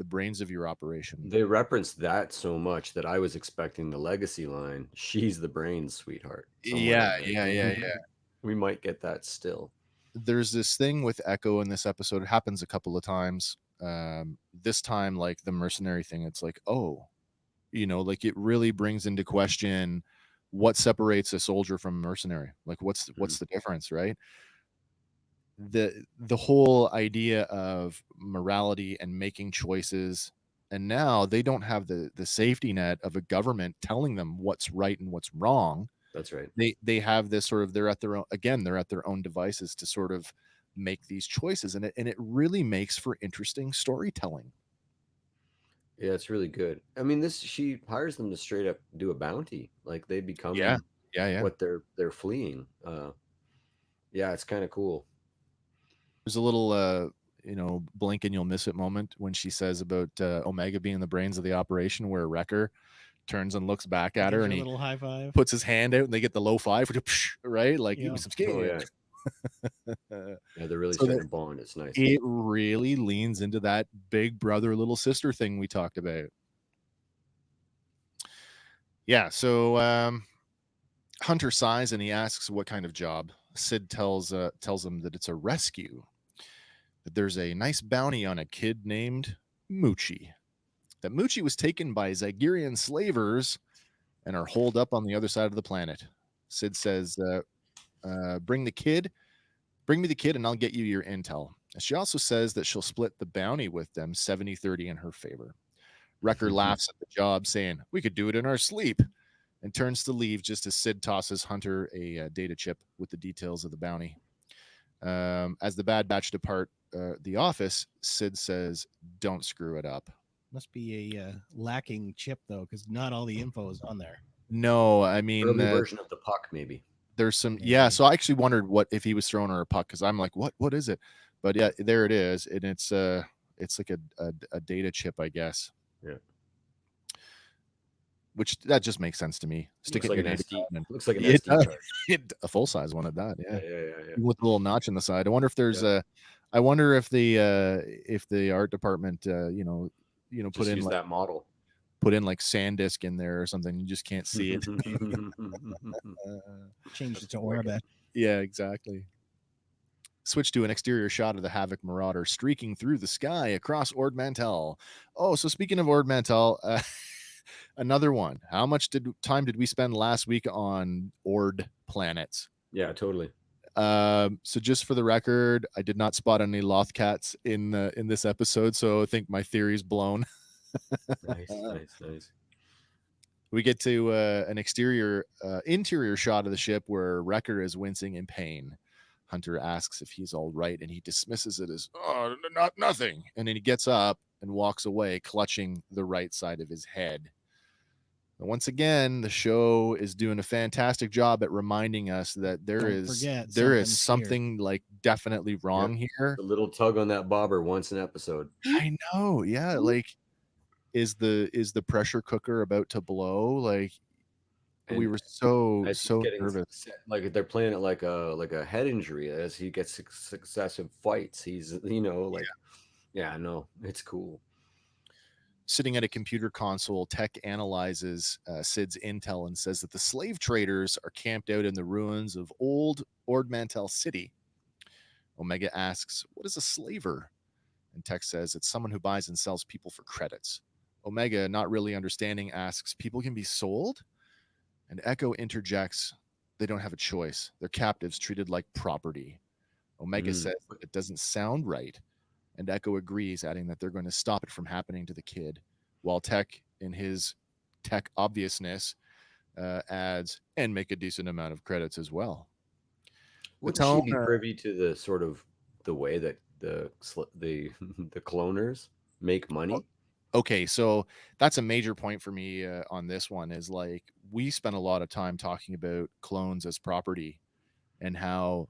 [SPEAKER 2] brains of your operation."
[SPEAKER 4] They referenced that so much that I was expecting the legacy line, "She's the brains, sweetheart," somewhere
[SPEAKER 2] Yeah,
[SPEAKER 4] in
[SPEAKER 2] yeah, yeah,
[SPEAKER 4] there.
[SPEAKER 2] yeah.
[SPEAKER 4] We might get that still.
[SPEAKER 2] There's this thing with Echo in this episode. It happens a couple of times. This time, like the mercenary thing, it's like, oh, like it really brings into question what separates a soldier from a mercenary. Like, what's the difference, right? The whole idea of morality and making choices, and now they don't have the safety net of a government telling them what's right and what's wrong.
[SPEAKER 4] That's right.
[SPEAKER 2] They have this sort of, they're at their own devices to sort of make these choices, and it really makes for interesting storytelling.
[SPEAKER 4] Yeah, it's really good. I mean, she hires them to straight up do a bounty. Like they
[SPEAKER 2] Yeah,
[SPEAKER 4] become
[SPEAKER 2] yeah.
[SPEAKER 4] what they're fleeing. Yeah, it's kind of cool.
[SPEAKER 2] There's a little blink and you'll miss it moment when she says about Omega being the brains of the operation, where Wrecker turns and looks back at her
[SPEAKER 3] Gives
[SPEAKER 2] and
[SPEAKER 3] her a
[SPEAKER 2] he
[SPEAKER 3] little high five.
[SPEAKER 2] puts his hand out and they get the low five, right? Like, give
[SPEAKER 3] Yeah.
[SPEAKER 2] me some skin.
[SPEAKER 4] Oh yeah, yeah. They're really
[SPEAKER 2] So
[SPEAKER 4] starting
[SPEAKER 2] that
[SPEAKER 4] to bond. It's nice.
[SPEAKER 2] it really leans into that big brother, little sister thing we talked about. Yeah. So Hunter sighs and he asks what kind of job. Sid tells him that it's a rescue. That there's a nice bounty on a kid named Moochie. That Moochie was taken by Zigerian slavers and are holed up on the other side of the planet. Sid says, bring me the kid, and I'll get you your intel. She also says that she'll split the bounty with them 70-30 in her favor. Wrecker laughs at the job, saying, we could do it in our sleep, and turns to leave just as Sid tosses Hunter a data chip with the details of the bounty. As the Bad Batch depart the office, Sid says, don't screw it up.
[SPEAKER 3] Must be a lacking chip though, because not all the info is on there.
[SPEAKER 2] No, I mean,
[SPEAKER 4] Early version of the puck, maybe.
[SPEAKER 2] there's some,
[SPEAKER 3] Maybe.
[SPEAKER 2] yeah. So I actually wondered what if he was throwing her a puck, because I'm like, what is it? But yeah, there it is, and it's like a data chip, I guess.
[SPEAKER 4] Yeah.
[SPEAKER 2] Which that just makes sense to me. Stick
[SPEAKER 4] Looks
[SPEAKER 2] it in
[SPEAKER 4] like
[SPEAKER 2] your
[SPEAKER 4] an
[SPEAKER 2] data
[SPEAKER 4] SD.
[SPEAKER 2] card and-
[SPEAKER 4] Looks like an
[SPEAKER 2] It
[SPEAKER 4] SD
[SPEAKER 2] does.
[SPEAKER 4] card.
[SPEAKER 2] A full size one at that, yeah.
[SPEAKER 4] Yeah.
[SPEAKER 2] With a little notch in the side. I wonder if there's
[SPEAKER 4] Yeah.
[SPEAKER 2] I wonder if the art department
[SPEAKER 4] Just
[SPEAKER 2] put in
[SPEAKER 4] use
[SPEAKER 2] like
[SPEAKER 4] that model.
[SPEAKER 2] SanDisk in there or something. You just can't see it.
[SPEAKER 3] Changed it to Orabet.
[SPEAKER 2] Yeah, exactly. Switch to an exterior shot of the Havoc Marauder streaking through the sky across Ord Mantell. Oh, so speaking of Ord Mantell, another one. How much time did we spend last week on Ord planets?
[SPEAKER 4] Yeah, totally.
[SPEAKER 2] So just for the record, I did not spot any Lothcats in this episode, so I think my theory's blown.
[SPEAKER 4] Nice.
[SPEAKER 2] We get to an interior shot of the ship where Wrecker is wincing in pain. Hunter asks if he's all right, and he dismisses it as, oh, nothing. And then he gets up and walks away, clutching the right side of his head. And once again, the show is doing a fantastic job at reminding us that there is something like definitely wrong here.
[SPEAKER 4] The little tug on that bobber once an episode.
[SPEAKER 2] I know, yeah. Like, is the pressure cooker about to blow? Like, we were so nervous.
[SPEAKER 4] Like they're playing it like a head injury as he gets successive fights. He's no, it's cool.
[SPEAKER 2] Sitting at a computer console, Tech analyzes Sid's intel and says that the slave traders are camped out in the ruins of old Ord Mantell City. Omega asks, what is a slaver? And Tech says it's someone who buys and sells people for credits. Omega, not really understanding, asks, people can be sold? And Echo interjects, they don't have a choice. They're captives treated like property. Omega says it doesn't sound right. And Echo agrees, adding that they're going to stop it from happening to the kid. While Tech, in his tech obviousnness, adds, and make a decent amount of credits as well.
[SPEAKER 4] Would she be privy to the sort of the way that the cloners make money?
[SPEAKER 2] Okay, so that's a major point for me on this one, is like, we spent a lot of time talking about clones as property and how,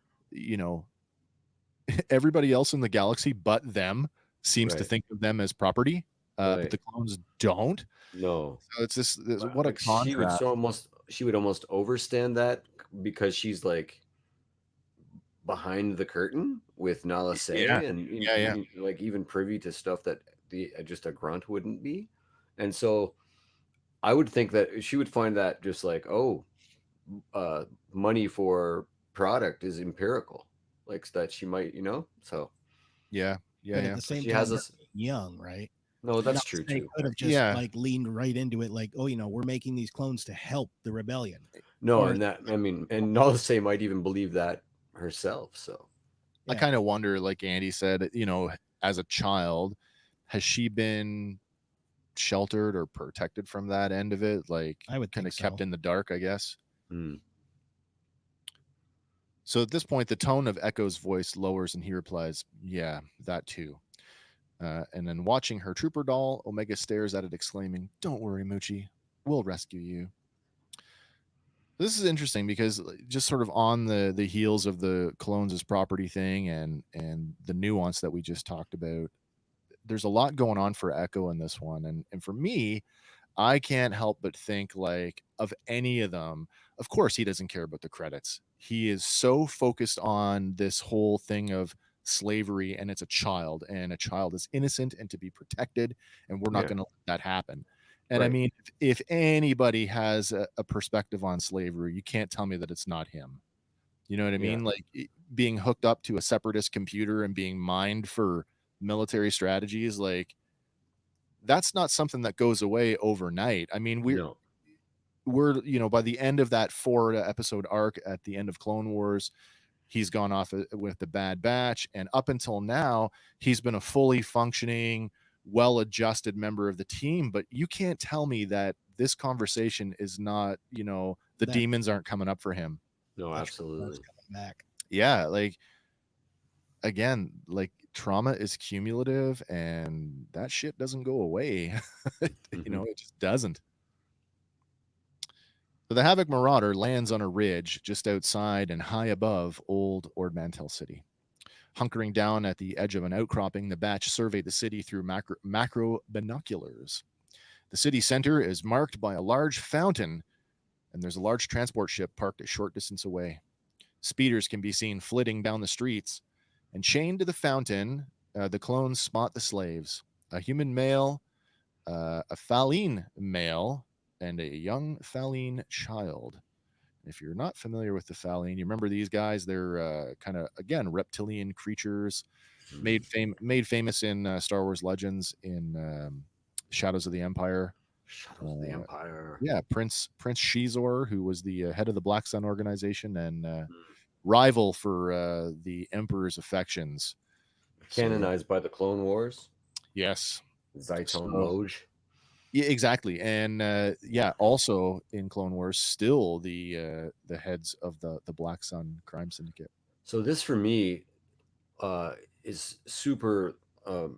[SPEAKER 2] everybody else in the galaxy but them seems to
[SPEAKER 4] Right.
[SPEAKER 2] think of them as property, but
[SPEAKER 4] Right.
[SPEAKER 2] the clones don't.
[SPEAKER 4] No.
[SPEAKER 2] So it's this
[SPEAKER 4] But,
[SPEAKER 2] what a
[SPEAKER 4] like, she would
[SPEAKER 2] contrast.
[SPEAKER 4] almost overstand that because she's like behind the curtain with Nala
[SPEAKER 2] Yeah,
[SPEAKER 4] Se and
[SPEAKER 2] yeah.
[SPEAKER 4] like even privy to stuff that the just a grunt wouldn't be. And so I would think that she would find that just like, oh, uh, money for product is empirical, like that she might, so
[SPEAKER 2] Yeah,
[SPEAKER 3] But at
[SPEAKER 2] yeah.
[SPEAKER 3] the same
[SPEAKER 4] she
[SPEAKER 3] time,
[SPEAKER 4] has
[SPEAKER 3] they're
[SPEAKER 4] this.
[SPEAKER 3] young, right?
[SPEAKER 4] No,
[SPEAKER 3] Not
[SPEAKER 4] that's true
[SPEAKER 3] they
[SPEAKER 4] too.
[SPEAKER 3] could have just
[SPEAKER 2] Yeah.
[SPEAKER 3] like leaned right into it, like, oh, we're making these clones to help the rebellion.
[SPEAKER 4] No,
[SPEAKER 3] Or
[SPEAKER 4] and that, I mean, and Nala Se might even believe that herself. So
[SPEAKER 2] I
[SPEAKER 3] yeah,
[SPEAKER 2] kind of wonder, like Andy said, as a child, has she been sheltered or protected from that end of it? Like
[SPEAKER 3] I would
[SPEAKER 2] kind
[SPEAKER 3] think
[SPEAKER 2] of kept
[SPEAKER 3] so.
[SPEAKER 2] in the dark, I guess.
[SPEAKER 4] hmm.
[SPEAKER 2] So at this point, the tone of Echo's voice lowers and he replies, yeah, that too. And then watching her trooper doll, Omega stares at it, exclaiming, don't worry, Moochie. We'll rescue you. This is interesting because just sort of on the heels of the clones as property thing and the nuance that we just talked about, there's a lot going on for Echo in this one. And for me, I can't help but think like of any of them. Of course, he doesn't care about the credits. He is so focused on this whole thing of slavery, and it's a child, and a child is innocent and to be protected, and we're not
[SPEAKER 4] Yeah.
[SPEAKER 2] going to let that happen. And I
[SPEAKER 4] Right.
[SPEAKER 2] mean, if anybody has a perspective on slavery, you can't tell me that it's not him. You know what I
[SPEAKER 4] Yeah.
[SPEAKER 2] mean? Like being hooked up to a separatist computer and being mined for military strategies, like that's not something that goes away overnight. I mean,
[SPEAKER 4] No.
[SPEAKER 2] we're by the end of that 4 episode arc at the end of Clone Wars, he's gone off with the Bad Batch, and up until now, he's been a fully functioning, well-adjusted member of the team. But you can't tell me that this conversation is not, the
[SPEAKER 3] That
[SPEAKER 2] demons aren't coming up for him.
[SPEAKER 4] No,
[SPEAKER 3] that was
[SPEAKER 4] absolutely.
[SPEAKER 3] coming back.
[SPEAKER 2] Yeah, like again, like trauma is cumulative, and that shit doesn't go away.
[SPEAKER 4] Mhm.
[SPEAKER 2] It just doesn't. So the Havoc Marauder lands on a ridge just outside and high above old Ord Mantell City. Hunkering down at the edge of an outcropping, the batch surveyed the city through macro binoculars. The city center is marked by a large fountain, and there's a large transport ship parked a short distance away. Speeders can be seen flitting down the streets, and chained to the fountain, the clones spot the slaves: a human male, a Faline male, and a young Faline child. If you're not familiar with the Faline, you remember these guys? They're kind of again reptilian creatures
[SPEAKER 4] Mm.
[SPEAKER 2] made famous in Star Wars Legends, in Shadows of the Empire.
[SPEAKER 4] Shadows of the Empire.
[SPEAKER 2] Yeah, Prince Shizor, who was the head of the Black Sun organization and
[SPEAKER 4] Mm.
[SPEAKER 2] rival for the Emperor's affections. So
[SPEAKER 4] Canonized by the Clone Wars.
[SPEAKER 2] yes,
[SPEAKER 4] Zyton
[SPEAKER 2] so
[SPEAKER 4] Moj.
[SPEAKER 2] yeah, exactly, and yeah, also in Clone Wars, still the heads of the Black Sun crime syndicate.
[SPEAKER 4] So this for me uh, is super.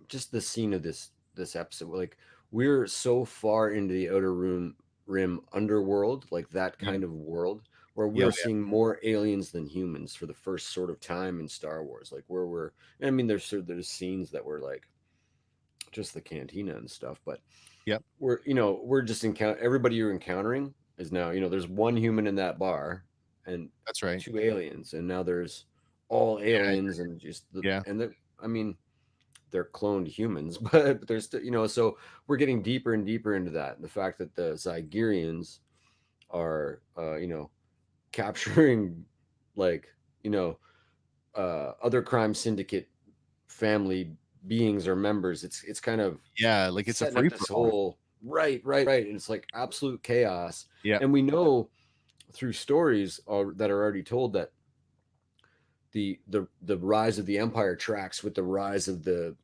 [SPEAKER 4] Just the scene of this episode, like we're so far into the outer rim underworld, like that
[SPEAKER 2] Yeah,
[SPEAKER 4] kind of world, where
[SPEAKER 2] yeah,
[SPEAKER 4] we're seeing more aliens than humans for the first sort of time in Star Wars. Like where we're, I mean, there's scenes that were like just the cantina and stuff, but
[SPEAKER 2] yep,
[SPEAKER 4] we're just everybody you're encountering is now, there's one human in that bar and
[SPEAKER 2] that's right.
[SPEAKER 4] two aliens, and now there's all aliens and just
[SPEAKER 2] Yeah,
[SPEAKER 4] I mean, they're cloned humans, but there's still, so we're getting deeper and deeper into that. The fact that the Zigerians are, capturing like, other crime syndicate family beings or members. It's kind of
[SPEAKER 2] yeah, like it's a
[SPEAKER 4] setting
[SPEAKER 2] free
[SPEAKER 4] up
[SPEAKER 2] for
[SPEAKER 4] this
[SPEAKER 2] all.
[SPEAKER 4] whole right. And it's like absolute chaos.
[SPEAKER 2] Yeah,
[SPEAKER 4] And we know through stories that are already told that the rise of the empire tracks with the rise of the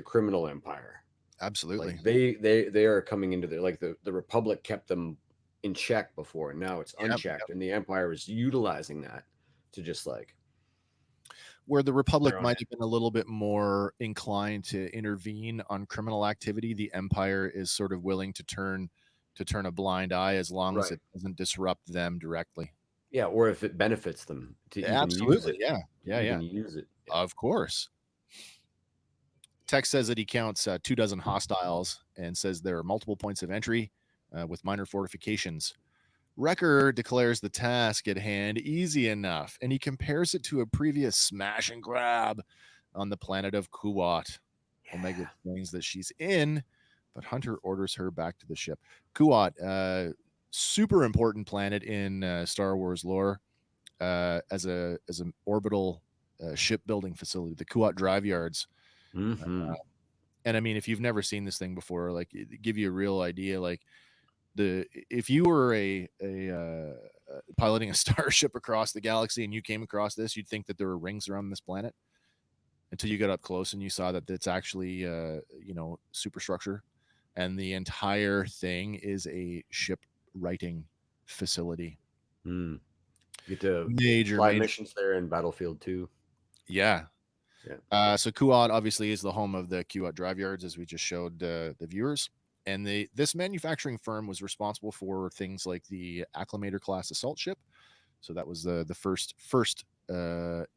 [SPEAKER 4] criminal empire.
[SPEAKER 2] absolutely.
[SPEAKER 4] Like they are coming into like the republic kept them in check before, and now it's
[SPEAKER 2] Yep.
[SPEAKER 4] unchecked, and the empire is utilizing that to just like
[SPEAKER 2] Where the Republic
[SPEAKER 4] their own
[SPEAKER 2] might have been a little bit more inclined to intervene on criminal activity, the Empire is sort of willing to turn a blind eye as long as
[SPEAKER 4] right.
[SPEAKER 2] it doesn't disrupt them directly.
[SPEAKER 4] Yeah, or if it benefits them to even use
[SPEAKER 2] Absolutely.
[SPEAKER 4] it,
[SPEAKER 2] Yeah. Yeah. Yeah.
[SPEAKER 4] even use it.
[SPEAKER 2] Of course. Text says that he counts 24 hostiles and says there are multiple points of entry with minor fortifications. Wrecker declares the task at hand easy enough, and he compares it to a previous smash and grab on the planet of Kuat. Omega explains that she's in, but Hunter orders her back to the ship. Kuat, super important planet in Star Wars lore, as an orbital shipbuilding facility, the Kuat Drive Yards.
[SPEAKER 4] Mm-hmm.
[SPEAKER 2] And I mean, if you've never seen this thing before, like, it give you a real idea, like if you were piloting a starship across the galaxy and you came across this, you'd think that there were rings around this planet until you got up close and you saw that it's actually superstructure, and the entire thing is a ship writing facility.
[SPEAKER 4] You get to
[SPEAKER 2] major
[SPEAKER 4] fly missions there in Battlefield 2.
[SPEAKER 2] Yeah. So Kuat obviously is the home of the Kuat Drive Yards, as we just showed the viewers. And this manufacturing firm was responsible for things like the Acclimator class assault ship. So that was the first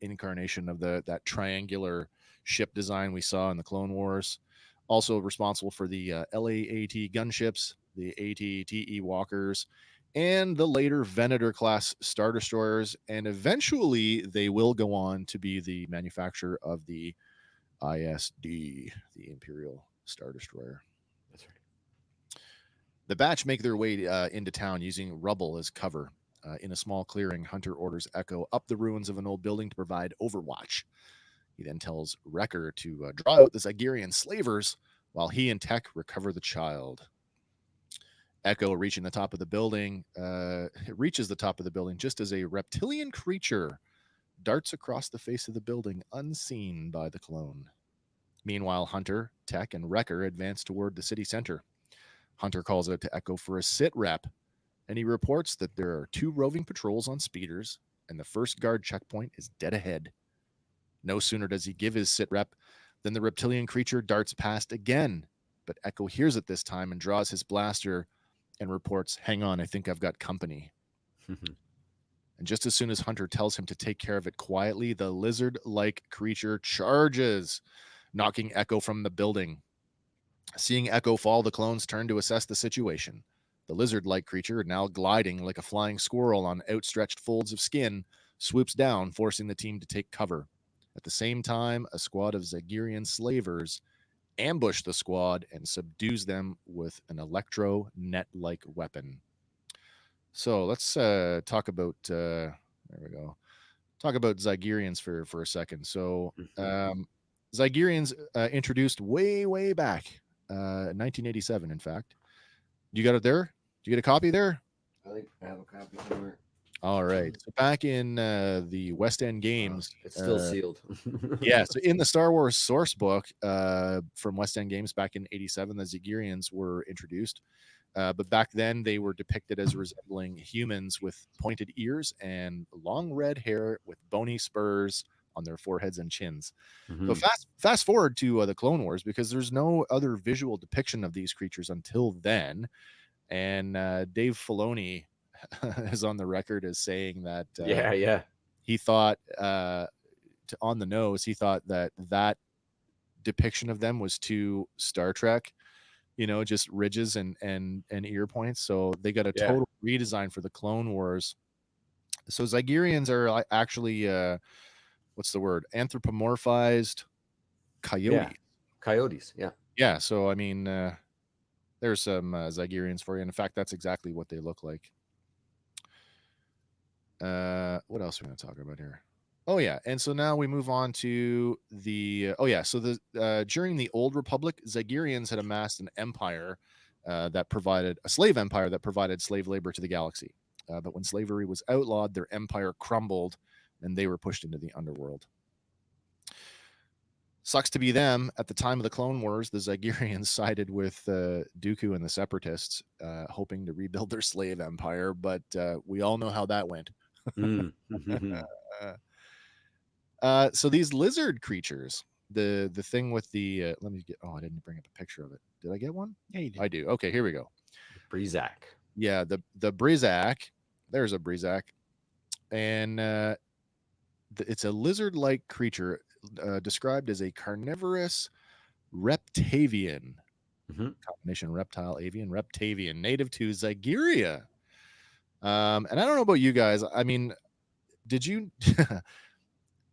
[SPEAKER 2] incarnation of that triangular ship design we saw in the Clone Wars. Also responsible for the LAAT gunships, the AT-TE walkers, and the later Venator class Star Destroyers. And eventually they will go on to be the manufacturer of the ISD, the Imperial Star Destroyer.
[SPEAKER 4] That's right.
[SPEAKER 2] The Batch make their way into town using rubble as cover. In a small clearing, Hunter orders Echo up the ruins of an old building to provide overwatch. He then tells Wrecker to draw out the Zigerian slavers while he and Tech recover the child. Echo reaches the top of the building just as a reptilian creature darts across the face of the building unseen by the clone. Meanwhile, Hunter, Tech, and Wrecker advance toward the city center. Hunter calls out to Echo for a sit rep, and he reports that there are 2 roving patrols on speeders, and the first guard checkpoint is dead ahead. No sooner does he give his sit rep than the reptilian creature darts past again, but Echo hears it this time and draws his blaster and reports, "Hang on, I think I've got company." And just as soon as Hunter tells him to take care of it quietly, the lizard-like creature charges, knocking Echo from the building. Seeing Echo fall, the clones turn to assess the situation. The lizard-like creature, now gliding like a flying squirrel on outstretched folds of skin, swoops down, forcing the team to take cover. At the same time, a squad of Zigerian slavers ambush the squad and subdues them with an electro net-like weapon. So let's talk about there we go. Talk about Zigerians for a second. So Zigerians introduced way back, 1987. In fact, you got it there? Did you get a copy there?
[SPEAKER 4] I think I have a copy somewhere.
[SPEAKER 2] All right. So back in the West End Games,
[SPEAKER 4] it's still sealed.
[SPEAKER 2] Yeah. So in the Star Wars source book from West End Games back in '87, the Zigerians were introduced. But back then they were depicted as resembling humans with pointed ears and long red hair with bony spurs on their foreheads and chins. So fast forward to the Clone Wars, because there's no other visual depiction of these creatures until then. And Dave Filoni is on the record as saying that he thought on the nose, he thought that depiction of them was too Star Trek, just ridges and ear points. So they got a total redesign for the Clone Wars. So Zigerians are actually what's the word? Anthropomorphized coyotes.
[SPEAKER 4] Coyotes,
[SPEAKER 2] yeah. So I mean, there's some Zigerians for you. And in fact, that's exactly what they look like. What else are we going to talk about here? Oh yeah, and so now we move on to the during the Old Republic, Zigerians had amassed an empire that provided a slave empire that provided slave labor to the galaxy. But when slavery was outlawed, their empire crumbled, and they were pushed into the underworld. Sucks to be them. At the time of the Clone Wars, the Zigerians sided with Dooku and the Separatists, hoping to rebuild their slave empire. But we all know how that went. So these lizard creatures, the thing with the let me get. Oh, I didn't bring up a picture of it. Did I get one?
[SPEAKER 3] Yeah, you did.
[SPEAKER 2] I do. Okay, here we go.
[SPEAKER 4] Brizak.
[SPEAKER 2] Yeah, the Brizak. There's a Brizak, and it's a lizard-like creature. described as a carnivorous reptavian,
[SPEAKER 4] Hmm.
[SPEAKER 2] combination reptile, avian, reptavian, native to Zigeria. And I don't know about you guys. I mean, did you?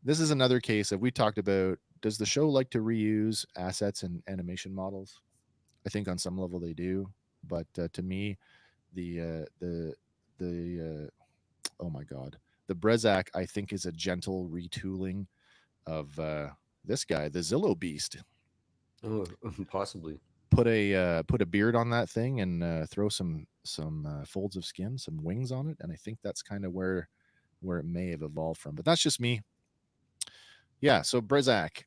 [SPEAKER 2] This is another case of we talked about. Does the show like to reuse assets and animation models? I think on some level they do, but to me, the oh my god, the Brezak I think is a gentle retooling of this guy, the Zillow Beast.
[SPEAKER 4] Oh, possibly.
[SPEAKER 2] Put a beard on that thing and throw some folds of skin, some wings on it, and I think that's kind of where it may have evolved from. But that's just me. Yeah. So Brezak,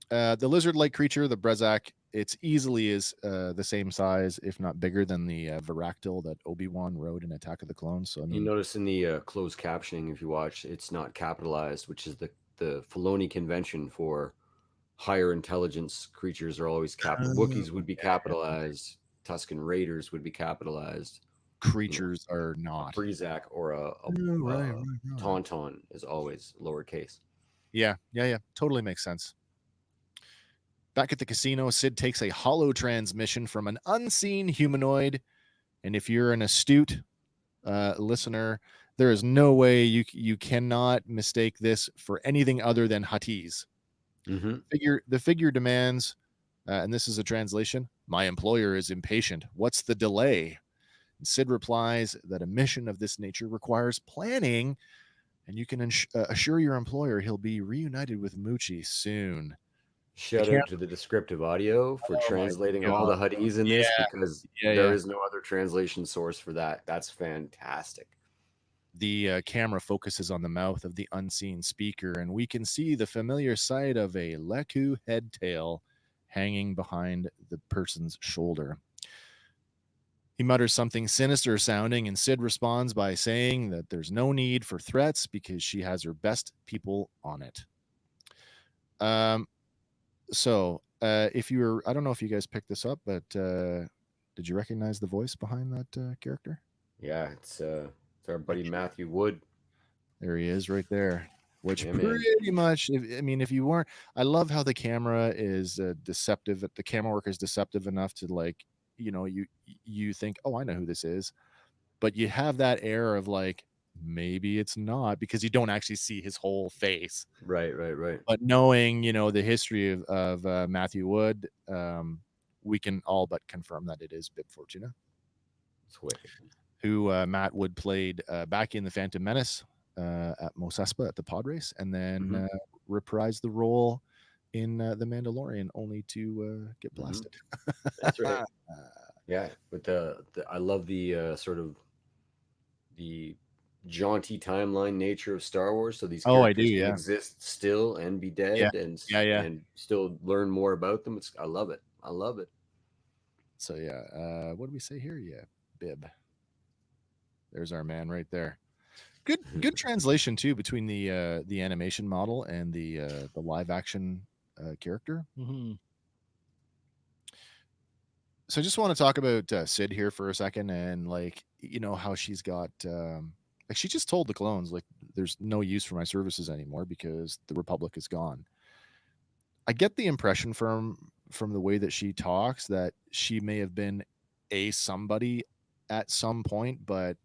[SPEAKER 2] the lizard-like creature, the Brezak, it's easily is the same size, if not bigger, than the Varactyl that Obi-Wan rode in Attack of the Clones. So I
[SPEAKER 4] You
[SPEAKER 2] mean,
[SPEAKER 4] notice in the closed captioning, if you watch, it's not capitalized, which is the Filoni convention for higher intelligence creatures are always capital. Wookiees would be capitalized. Tusken Raiders would be capitalized.
[SPEAKER 2] creatures are
[SPEAKER 4] A
[SPEAKER 2] not.
[SPEAKER 4] Brezak or
[SPEAKER 2] Right.
[SPEAKER 4] Tauntaun is always lowercase.
[SPEAKER 2] Yeah. Totally makes sense. Back at the casino, Sid takes a hollow transmission from an unseen humanoid. And if you're an astute listener, there is no way you cannot mistake this for anything other than Hatiz.
[SPEAKER 4] Mm-hmm.
[SPEAKER 2] The figure demands, and this is a translation, my employer is impatient. What's the delay? And Sid replies that a mission of this nature requires planning, and you can assure your employer he'll be reunited with Moochie soon.
[SPEAKER 4] Shout out to the descriptive audio for
[SPEAKER 2] Oh my
[SPEAKER 4] translating all
[SPEAKER 2] God.
[SPEAKER 4] the Huddies in this,
[SPEAKER 2] Yeah.
[SPEAKER 4] because
[SPEAKER 2] Yeah.
[SPEAKER 4] there is no other translation source for that. That's fantastic.
[SPEAKER 2] The camera focuses on the mouth of the unseen speaker, and we can see the familiar sight of a Leku head tail hanging behind the person's shoulder. He mutters something sinister sounding, and Sid responds by saying that there's no need for threats because she has her best people on it. If you were, I don't know if you guys picked this up, but did you recognize the voice behind that character?
[SPEAKER 4] Yeah, it's our buddy Matthew Wood.
[SPEAKER 2] There he is, right there. Which
[SPEAKER 4] Yeah, man.
[SPEAKER 2] pretty much, if you weren't, I love how the camera is deceptive. The camera work is deceptive enough to like, you think, oh, I know who this is, but you have that air of like, maybe it's not, because you don't actually see his whole face.
[SPEAKER 4] Right.
[SPEAKER 2] But knowing, the history of Matthew Wood, we can all but confirm that it is Bib Fortuna,
[SPEAKER 4] It's wicked.
[SPEAKER 2] who Matt Wood played back in The Phantom Menace at Mos Espa at the pod race, and then reprised the role in The Mandalorian, only to get blasted.
[SPEAKER 4] That's right. Yeah, but I love the sort of the jaunty timeline nature of Star Wars. So these
[SPEAKER 2] Oh, I do,
[SPEAKER 4] characters can
[SPEAKER 2] yeah.
[SPEAKER 4] exist still and be dead, and still learn more about them. I love it. I love it.
[SPEAKER 2] So yeah, what do we say here? Yeah, Bib. There's our man right there. Good translation too between the animation model and the live action character.
[SPEAKER 3] Mm-hmm.
[SPEAKER 2] So I just want to talk about Sid here for a second, and like how she's got like she just told the clones like there's no use for my services anymore because the Republic is gone. I get the impression from the way that she talks that she may have been a somebody at some point, but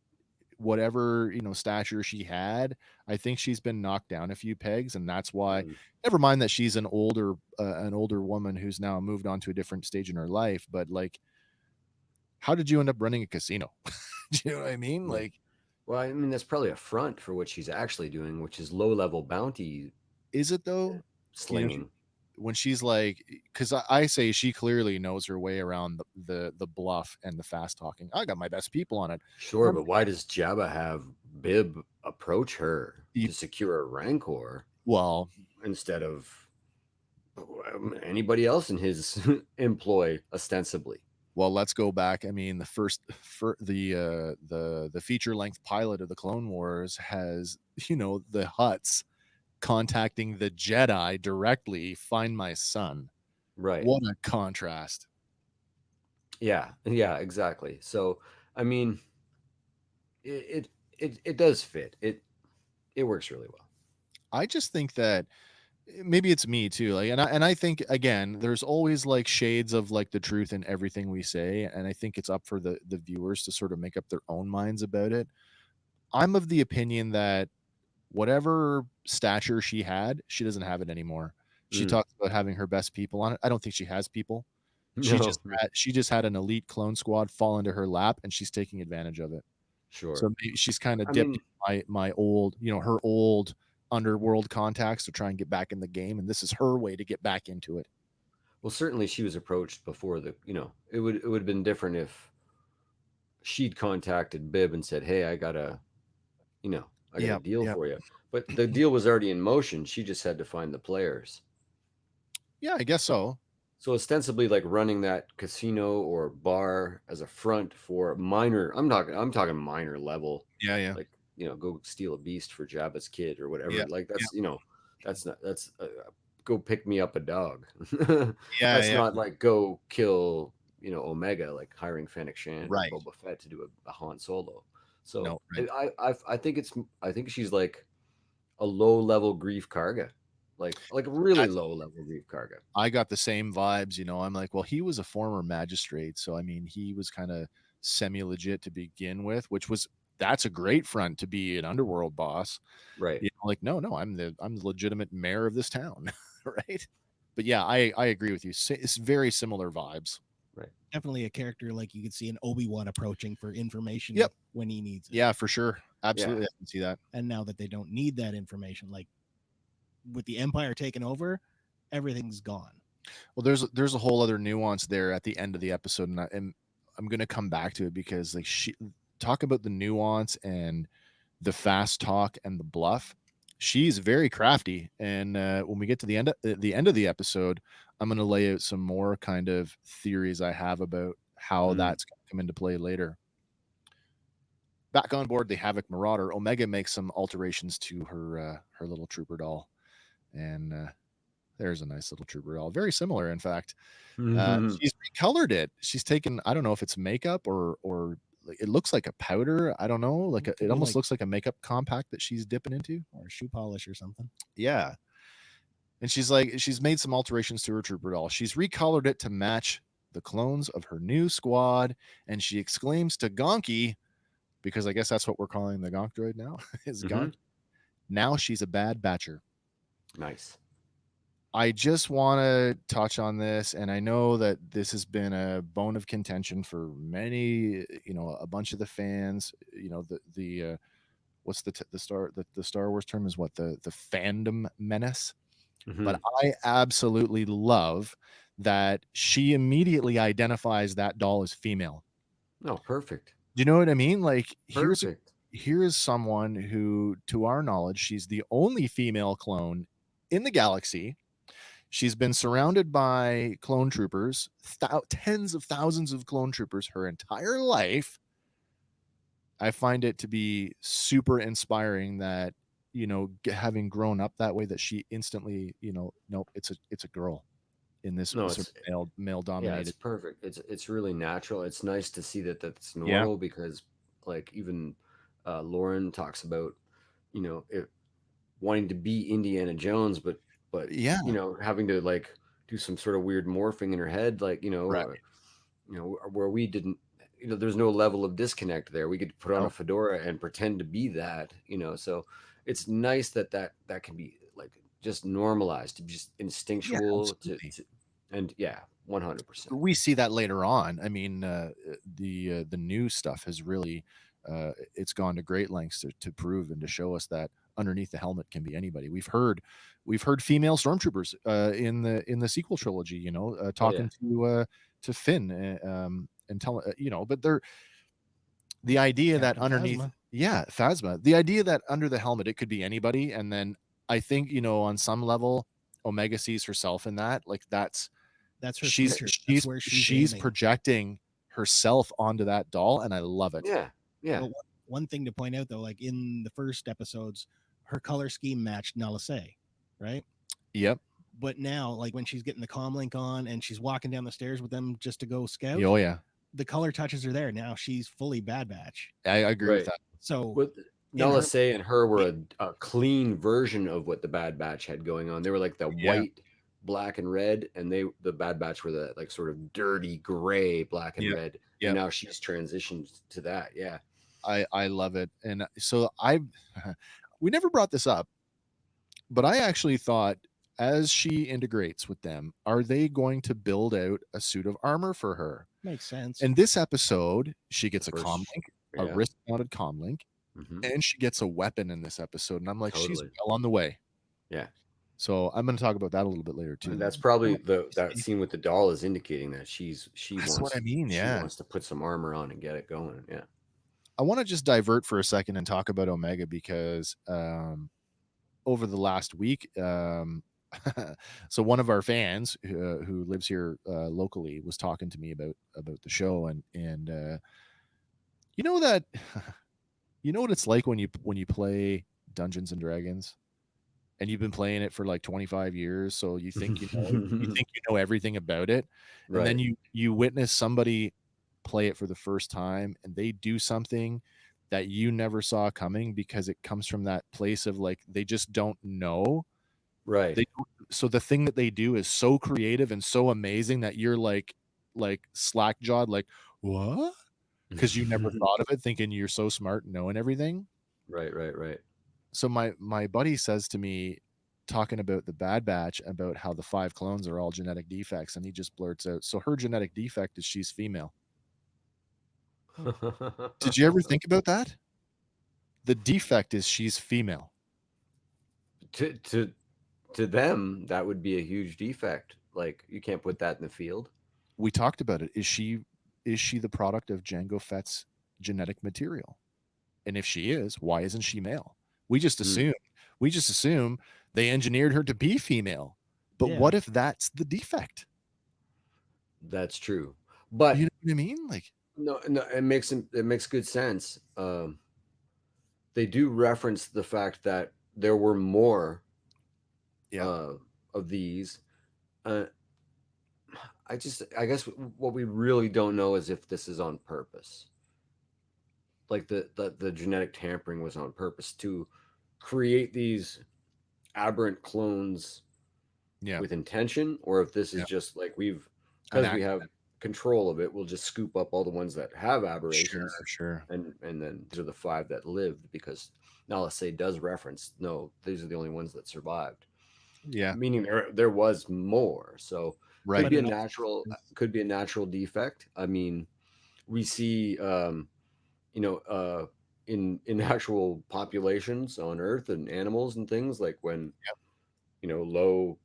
[SPEAKER 2] whatever stature she had, I think she's been knocked down a few pegs, and that's why. Never mind that she's an older woman who's now moved on to a different stage in her life, but like, how did you end up running a casino? Do you know what I mean?
[SPEAKER 4] Yeah.
[SPEAKER 2] Like,
[SPEAKER 4] well, I mean, that's probably a front for what she's actually doing, which is low level bounty.
[SPEAKER 2] Is it though?
[SPEAKER 4] Slinging.
[SPEAKER 2] When she's like, because I say she clearly knows her way around the bluff and the fast talking. I got my best people on it.
[SPEAKER 4] Sure, but why does Jabba have Bib approach her to secure a Rancor?
[SPEAKER 2] Well,
[SPEAKER 4] instead of anybody else in his employ, ostensibly.
[SPEAKER 2] Well, let's go back. I mean, the feature length pilot of the Clone Wars has the Hutts contacting the Jedi directly. Find my son.
[SPEAKER 4] Right.
[SPEAKER 2] What a contrast.
[SPEAKER 4] Yeah, exactly. So I mean, it does fit. It works really well.
[SPEAKER 2] I just think that maybe it's me too. Like, and I think again, there's always like shades of like the truth in everything we say, and I think it's up for the viewers to sort of make up their own minds about it. I'm of the opinion that whatever stature she had, she doesn't have it anymore. She
[SPEAKER 4] Mm.
[SPEAKER 2] talks about having her best people on it. I don't think she has people.
[SPEAKER 4] No,
[SPEAKER 2] She just had an elite clone squad fall into her lap, and she's taking advantage of it.
[SPEAKER 4] sure.
[SPEAKER 2] So maybe she's kind of
[SPEAKER 4] I
[SPEAKER 2] dipped
[SPEAKER 4] mean,
[SPEAKER 2] in my old, her old underworld contacts to try and get back in the game, and this is her way to get back into it.
[SPEAKER 4] well, certainly she was approached before it would have been different if she'd contacted Bib and said, "Hey, I got a
[SPEAKER 2] Yeah,
[SPEAKER 4] deal
[SPEAKER 2] yeah,
[SPEAKER 4] for you." But the deal was already in motion. She just had to find the players.
[SPEAKER 2] yeah. I guess so.
[SPEAKER 4] So ostensibly, like running that casino or bar as a front for minor. I'm talking minor level,
[SPEAKER 2] Yeah, yeah,
[SPEAKER 4] like go steal a beast for Jabba's kid or
[SPEAKER 2] yeah,
[SPEAKER 4] whatever. Like
[SPEAKER 2] yeah,
[SPEAKER 4] that's not go pick me up a dog.
[SPEAKER 2] yeah,
[SPEAKER 4] That's
[SPEAKER 2] yeah.
[SPEAKER 4] not like go kill Omega, like hiring Fennec Shand or
[SPEAKER 2] Right.
[SPEAKER 4] Boba Fett to do a Han Solo. So
[SPEAKER 2] No, right.
[SPEAKER 4] I think she's like a low level Grief Karga, like really
[SPEAKER 2] That's,
[SPEAKER 4] low level Grief Karga.
[SPEAKER 2] I got the same vibes. I'm like, well, he was a former magistrate, so I mean, he was kind of semi legit to begin with, that's a great front to be an underworld boss.
[SPEAKER 4] Right.
[SPEAKER 2] Like, no, I'm the legitimate mayor of this town, right? But yeah, I agree with you. It's very similar vibes.
[SPEAKER 4] Right.
[SPEAKER 3] Definitely a character like you could see an Obi-Wan approaching for information
[SPEAKER 2] Yep.
[SPEAKER 3] when he needs it.
[SPEAKER 2] Yeah, for sure. Absolutely,
[SPEAKER 4] Yeah.
[SPEAKER 2] I can see that.
[SPEAKER 3] And now that they don't need that information, like with the Empire taking over, everything's gone.
[SPEAKER 2] Well, there's a whole other nuance there at the end of the episode, and I'm going to come back to it because like she talk about the nuance and the fast talk and the bluff. She's very crafty, and when we get to the end of the episode, I'm going to lay out some more kind of theories I have about how that's going to come into play later. Back on board the Havoc Marauder, Omega makes some alterations to her little trooper doll, and there's a nice little trooper doll, very similar, in fact. She's recolored it. She's taken, I don't know if it's makeup or it looks like a powder. I don't know, like it almost looks like a makeup compact that she's dipping into,
[SPEAKER 3] or shoe polish or something.
[SPEAKER 2] Yeah. And she's made some alterations to her trooper doll. She's recolored it to match the clones of her new squad, and she exclaims to Gonky, because I guess that's what we're calling the Gonk droid now, is Gonk. Now she's a Bad Batcher.
[SPEAKER 4] Nice.
[SPEAKER 2] I just want to touch on this, and I know that this has been a bone of contention for many, a bunch of the fans. What's the Star Wars term is what the fandom menace. But I absolutely love that she immediately identifies that doll as female.
[SPEAKER 4] Oh, perfect.
[SPEAKER 2] Do you know what I mean? Like,
[SPEAKER 4] Perfect.
[SPEAKER 2] here is someone who, to our knowledge, she's the only female clone in the galaxy. She's been surrounded by clone troopers, tens of thousands of clone troopers her entire life. I find it to be super inspiring that, having grown up that way, that she instantly, nope, it's a girl in this sort of male dominated.
[SPEAKER 4] Yeah, it's perfect. It's really natural. It's nice to see that's normal because like even Lauren talks about, wanting to be Indiana Jones, but
[SPEAKER 2] yeah,
[SPEAKER 4] having to like do some sort of weird morphing in her head, like
[SPEAKER 2] right.
[SPEAKER 4] Where we didn't, there's no level of disconnect there. We could put on a fedora and pretend to be that, so it's nice that can be like just normalized, to be just instinctual, and 100%.
[SPEAKER 2] We see that later on. I mean, the new stuff has really it's gone to great lengths to prove and to show us that underneath the helmet can be anybody. We've heard female stormtroopers in the sequel trilogy, talking to Finn and tell but they're the idea that underneath Phasma, the idea that under the helmet it could be anybody. And then I think on some level Omega sees herself in that, like that's her future. She's projecting herself onto that doll, and I love it.
[SPEAKER 4] Yeah.
[SPEAKER 3] Well, one thing to point out though, like in the first episodes, her color scheme matched Nala Se, right?
[SPEAKER 2] Yep.
[SPEAKER 3] But now, like when she's getting the comlink on and she's walking down the stairs with them just to go scout,
[SPEAKER 2] oh yeah,
[SPEAKER 3] the color touches are there. Now she's fully Bad Batch.
[SPEAKER 2] I agree with that.
[SPEAKER 3] So
[SPEAKER 4] Nala Se and her were a clean version of what the Bad Batch had going on. They were like the white, black, and red, and the Bad Batch were the like sort of dirty gray, black and red. And now she's transitioned to that. Yeah,
[SPEAKER 2] I love it. And so we never brought this up, but I actually thought as she integrates with them, are they going to build out a suit of armor for her?
[SPEAKER 3] Makes sense.
[SPEAKER 2] In this episode, she gets a comlink, a
[SPEAKER 4] yeah.
[SPEAKER 2] wrist-mounted comlink, and she gets a weapon in this episode. And I'm like, she's well on the way.
[SPEAKER 4] Yeah.
[SPEAKER 2] So I'm going to talk about that a little bit later too.
[SPEAKER 4] And that's probably that scene with the doll is indicating that she
[SPEAKER 2] That's
[SPEAKER 4] wants
[SPEAKER 2] what I mean.
[SPEAKER 4] she wants to put some armor on and get it going. Yeah.
[SPEAKER 2] I want to just divert for a second and talk about Omega because over the last week, so one of our fans who lives here locally was talking to me about the show, and you know that you know what it's like when you play Dungeons and Dragons and you've been playing it for like 25 years, so you think you know everything about it, and then you witness somebody play it for the first time and they do something that you never saw coming because it comes from that place of like they just don't know.
[SPEAKER 4] Right.
[SPEAKER 2] So the thing that they do is so creative and so amazing that you're like slack jawed, like, what? Because you never thought of it, thinking you're so smart and knowing everything.
[SPEAKER 4] Right.
[SPEAKER 2] So my buddy says to me, talking about the Bad Batch, about how the 5 clones are all genetic defects, and he just blurts out, so her genetic defect is she's female. Did you ever think about that? The defect is she's female.
[SPEAKER 4] To them, that would be a huge defect. Like, you can't put that in the field.
[SPEAKER 2] We talked about it. Is she the product of Jango Fett's genetic material? And if she is, why isn't she male? We just assume they engineered her to be female. But what if that's the defect?
[SPEAKER 4] That's true. But
[SPEAKER 2] you know what I mean? Like,
[SPEAKER 4] no, it makes good sense. They do reference the fact that there were more of these. I guess what we really don't know is if this is on purpose. Like the genetic tampering was on purpose to create these aberrant clones with intention, or if this is just like because we have control of it, we'll just scoop up all the ones that have aberrations.
[SPEAKER 2] Sure.
[SPEAKER 4] And then these are the 5 that lived, because Nala Se does reference, no, these are the only ones that survived.
[SPEAKER 2] Yeah.
[SPEAKER 4] Meaning there was more. So could be a natural defect. I mean, we see in actual populations on Earth and animals and things, like when low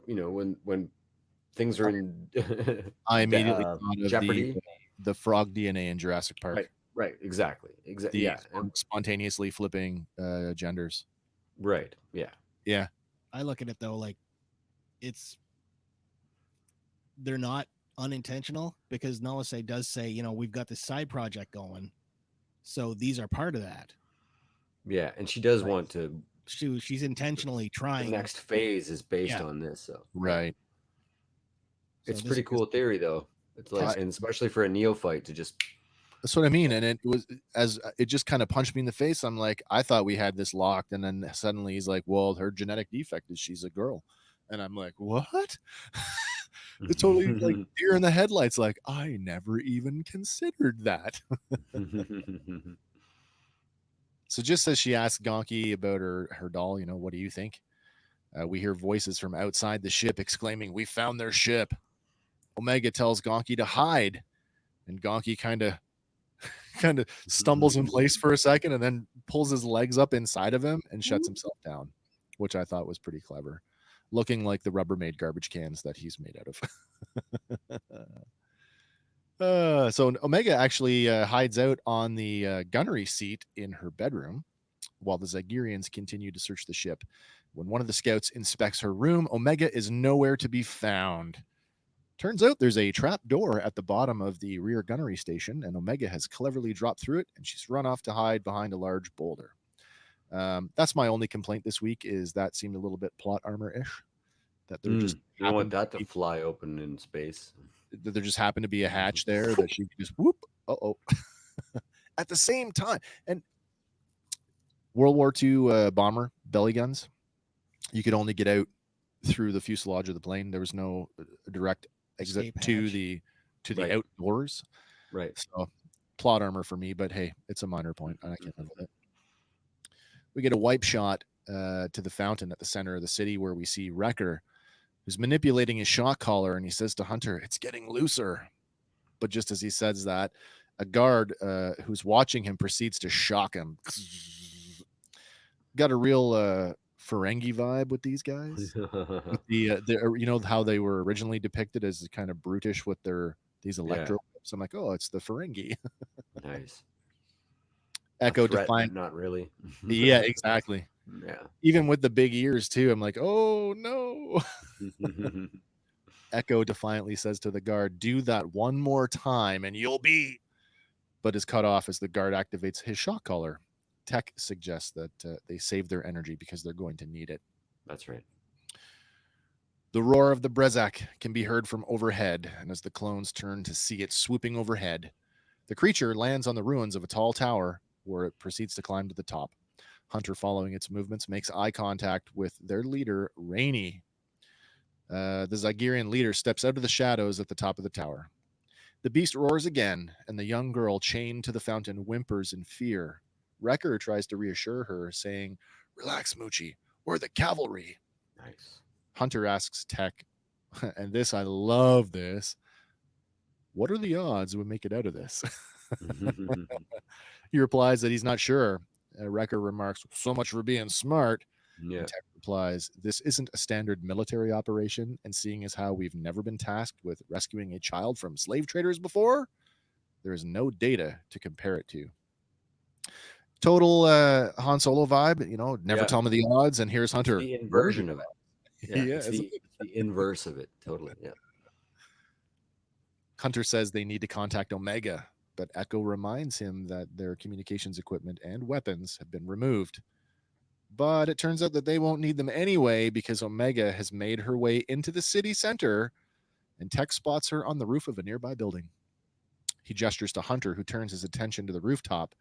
[SPEAKER 4] when things are in
[SPEAKER 2] I immediately thought of
[SPEAKER 4] jeopardy.
[SPEAKER 2] The frog DNA in Jurassic Park.
[SPEAKER 4] Right. Exactly.
[SPEAKER 2] Yeah. Spontaneously flipping genders.
[SPEAKER 4] Right. Yeah.
[SPEAKER 3] I look at it though, like they're not unintentional, because Nala Se does say, we've got this side project going, so these are part of that.
[SPEAKER 4] Yeah, and she does want to.
[SPEAKER 3] She's intentionally trying.
[SPEAKER 4] The next phase is based on this, so
[SPEAKER 2] right.
[SPEAKER 4] It's pretty cool theory, though. It's like, and especially for a neophyte to just.
[SPEAKER 2] That's what I mean, and it was it just kind of punched me in the face. I'm like, I thought we had this locked, and then suddenly he's like, well, her genetic defect is she's a girl, and I'm like, what? It's totally like deer in the headlights. Like, I never even considered that. So just as she asked Gonki about her doll, what do you think? We hear voices from outside the ship exclaiming, "We found their ship." Omega tells Gonki to hide, and Gonki kind of stumbles in place for a second and then pulls his legs up inside of him and shuts himself down, which I thought was pretty clever, looking like the Rubbermaid garbage cans that he's made out of. So Omega actually hides out on the gunnery seat in her bedroom while the Zigerians continue to search the ship. When one of the scouts inspects her room, Omega is nowhere to be found. Turns out there's a trap door at the bottom of the rear gunnery station, and Omega has cleverly dropped through it, and she's run off to hide behind a large boulder. That's my only complaint this week, is that seemed a little bit plot armor-ish. That there just
[SPEAKER 4] you want that to fly open in space.
[SPEAKER 2] There just happened to be a hatch there that she could just whoop, at the same time. And World War II bomber belly guns. You could only get out through the fuselage of the plane. There was no direct exit
[SPEAKER 3] Escape
[SPEAKER 2] to
[SPEAKER 3] hatch.
[SPEAKER 2] the
[SPEAKER 4] Right.
[SPEAKER 2] outdoors.
[SPEAKER 4] Right.
[SPEAKER 2] So plot armor for me, but hey, it's a minor point, and I can live with it. We get a wipe shot to the fountain at the center of the city where we see Wrecker, who's manipulating his shock collar, and he says to Hunter, "It's getting looser." But just as he says that, a guard who's watching him proceeds to shock him. Got a real Ferengi vibe with these guys. With the how they were originally depicted as kind of brutish with these electro whips. I'm like, oh, it's the Ferengi.
[SPEAKER 4] Nice.
[SPEAKER 2] Echo
[SPEAKER 4] A threat,
[SPEAKER 2] defiant.
[SPEAKER 4] but not really.
[SPEAKER 2] Yeah, exactly.
[SPEAKER 4] Yeah.
[SPEAKER 2] Even with the big ears too, I'm like, oh no. Echo defiantly says to the guard, "Do that one more time and you'll be," but is cut off as the guard activates his shock collar. Tech suggests that they save their energy because they're going to need it.
[SPEAKER 4] That's right.
[SPEAKER 2] The roar of the Baczyk can be heard from overhead, and as the clones turn to see it swooping overhead, the creature lands on the ruins of a tall tower where it proceeds to climb to the top. Hunter, following its movements, makes eye contact with their leader, Rainey. The Zigerian leader steps out of the shadows at the top of the tower. The beast roars again, and the young girl chained to the fountain whimpers in fear. Wrecker tries to reassure her, saying, "Relax, Moochie, we're the cavalry."
[SPEAKER 4] Nice.
[SPEAKER 2] Hunter asks Tech, and I love this, "What are the odds we make it out of this?" He replies that he's not sure. Wrecker remarks, "So much for being smart."
[SPEAKER 4] Yeah.
[SPEAKER 2] And Tech replies, "This isn't a standard military operation, and seeing as how we've never been tasked with rescuing a child from slave traders before, there is no data to compare it to." Total Han Solo vibe, never
[SPEAKER 4] Yeah.
[SPEAKER 2] tell me the odds, and here's Hunter.
[SPEAKER 4] The
[SPEAKER 2] "What are
[SPEAKER 4] inversion
[SPEAKER 2] the
[SPEAKER 4] of it.
[SPEAKER 2] odds?"
[SPEAKER 4] Yeah.
[SPEAKER 2] Yeah,
[SPEAKER 4] It's
[SPEAKER 2] isn't
[SPEAKER 4] the inverse of it. Totally. Yeah.
[SPEAKER 2] Hunter says they need to contact Omega, but Echo reminds him that their communications equipment and weapons have been removed. But it turns out that they won't need them anyway because Omega has made her way into the city center, and Tech spots her on the roof of a nearby building. He gestures to Hunter, who turns his attention to the rooftop,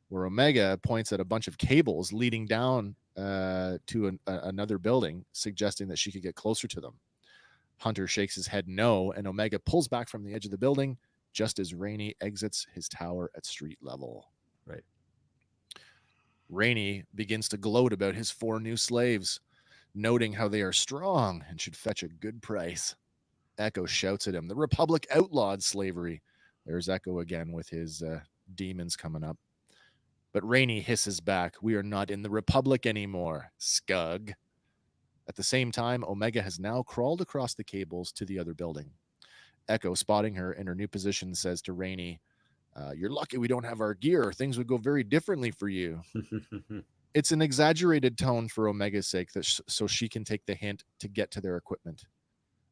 [SPEAKER 2] where Omega points at a bunch of cables leading down to another building, suggesting that she could get closer to them. Hunter shakes his head no, and Omega pulls back from the edge of the building just as Rainey exits his tower at street level.
[SPEAKER 4] Right.
[SPEAKER 2] Rainey begins to gloat about his 4 new slaves, noting how they are strong and should fetch a good price. Echo shouts at him, "The Republic outlawed slavery." There's Echo again with his demons coming up. But Rainey hisses back, "We are not in the Republic anymore, scug." At the same time, Omega has now crawled across the cables to the other building. Echo, spotting her in her new position, says to Rainey, "You're lucky we don't have our gear, or things would go very differently for you." It's an exaggerated tone for Omega's sake, so she can take the hint to get to their equipment.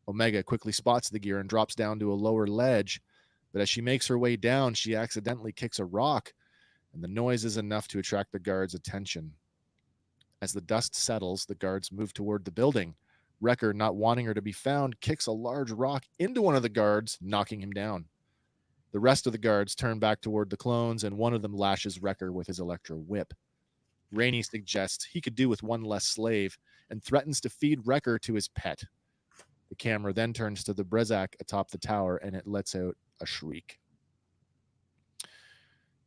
[SPEAKER 2] Omega quickly spots the gear and drops down to a lower ledge, but as she makes her way down, she accidentally kicks a rock, and the noise is enough to attract the guards' attention. As the dust settles, the guards move toward the building. Wrecker, not wanting her to be found, kicks a large rock into one of the guards, knocking him down. The rest of the guards turn back toward the clones, and one of them lashes Wrecker with his electro whip. Rainey suggests he could do with one less slave and threatens to feed Wrecker to his pet. The camera then turns to the Baczyk atop the tower, and it lets out a shriek.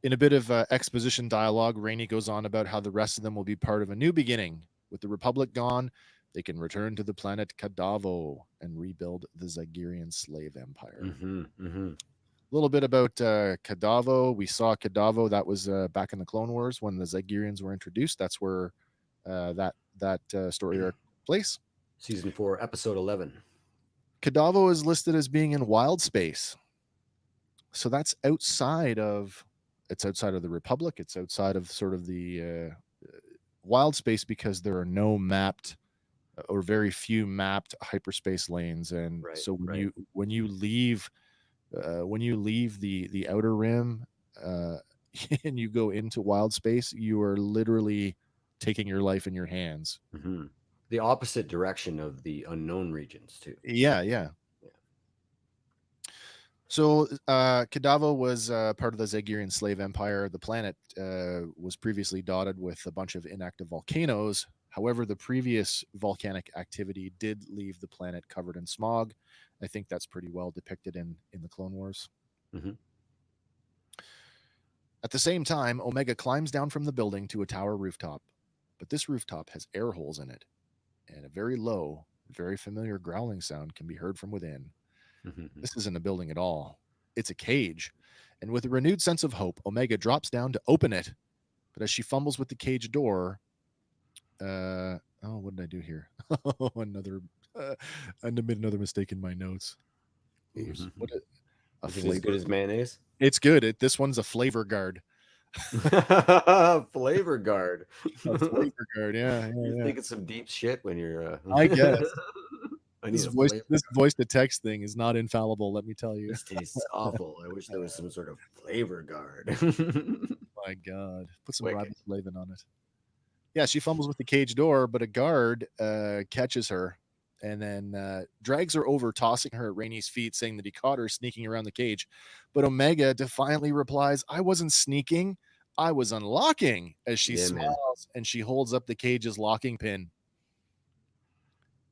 [SPEAKER 2] In a bit of exposition dialogue, Rainey goes on about how the rest of them will be part of a new beginning. With the Republic gone, they can return to the planet Kadavo and rebuild the Zigerian slave empire. A little bit about Kadavo. We saw Kadavo. That was back in the Clone Wars when the Zigerians were introduced. That's where that story arc took place.
[SPEAKER 4] Season 4, episode 11.
[SPEAKER 2] Kadavo is listed as being in wild space. So that's outside of the Republic. It's outside of sort of the wild space because there are no mapped or very few mapped hyperspace lanes. And so when you leave the outer rim and you go into wild space, you are literally taking your life in your hands.
[SPEAKER 4] The opposite direction of the unknown regions too.
[SPEAKER 2] Yeah. So, Kadavo was part of the Zigerian slave empire. The planet was previously dotted with a bunch of inactive volcanoes. However, the previous volcanic activity did leave the planet covered in smog. I think that's pretty well depicted in the Clone Wars.
[SPEAKER 4] Mhm.
[SPEAKER 2] At the same time, Omega climbs down from the building to a tower rooftop, but this rooftop has air holes in it, and a very low, very familiar growling sound can be heard from within.
[SPEAKER 4] Mhm.
[SPEAKER 2] This isn't a building at all. It's a cage. And with a renewed sense of hope, Omega drops down to open it. But as she fumbles with the cage door, what did I do here? I made another mistake in my notes. Oops.
[SPEAKER 4] Mhm.
[SPEAKER 2] What a
[SPEAKER 4] Is it as
[SPEAKER 2] flavor.
[SPEAKER 4] good as mayonnaise?
[SPEAKER 2] It's good. This one's a flavor guard.
[SPEAKER 4] Flavor guard.
[SPEAKER 2] A flavor guard. Yeah.
[SPEAKER 4] You're thinking some deep shit when you're.
[SPEAKER 2] I guess
[SPEAKER 4] I need
[SPEAKER 2] this
[SPEAKER 4] a
[SPEAKER 2] voice,
[SPEAKER 4] flavor
[SPEAKER 2] this
[SPEAKER 4] guard.
[SPEAKER 2] voice to text thing is not infallible. Let me tell you.
[SPEAKER 4] This tastes awful. I wish there was some sort of flavor guard.
[SPEAKER 2] My God, put some
[SPEAKER 4] Wicked.
[SPEAKER 2] riboflavin on it. Yeah, she fumbles with the cage door, but a guard catches her and then drags her over, tossing her at Rainey's feet, saying that he caught her sneaking around the cage. But Omega defiantly replies, "I wasn't sneaking, I was unlocking," as she
[SPEAKER 4] Yeah, man.
[SPEAKER 2] smiles and she holds up the cage's locking pin.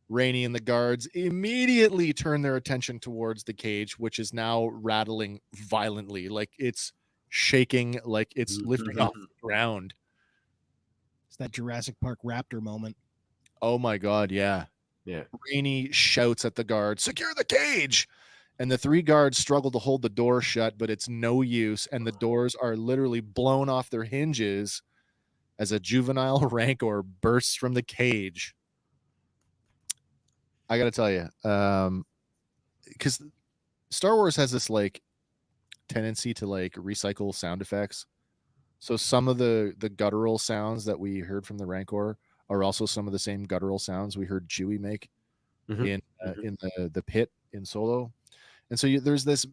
[SPEAKER 2] Rainey and the guards immediately turn their attention towards the cage, which is now rattling violently, like it's shaking, like it's lifting off the ground.
[SPEAKER 3] It's that Jurassic Park raptor moment.
[SPEAKER 2] Oh my God, yeah.
[SPEAKER 4] Yeah.
[SPEAKER 2] Rainey shouts at the guards, "Secure the cage!" And the three guards struggle to hold the door shut, but it's no use, and the doors are literally blown off their hinges as a juvenile rancor bursts from the cage. I gotta tell you, because Star Wars has this like tendency to like recycle sound effects. So some of the guttural sounds that we heard from the Rancor are also some of the same guttural sounds we heard Chewie make
[SPEAKER 4] Mhm.
[SPEAKER 2] in the pit in Solo. And so there's this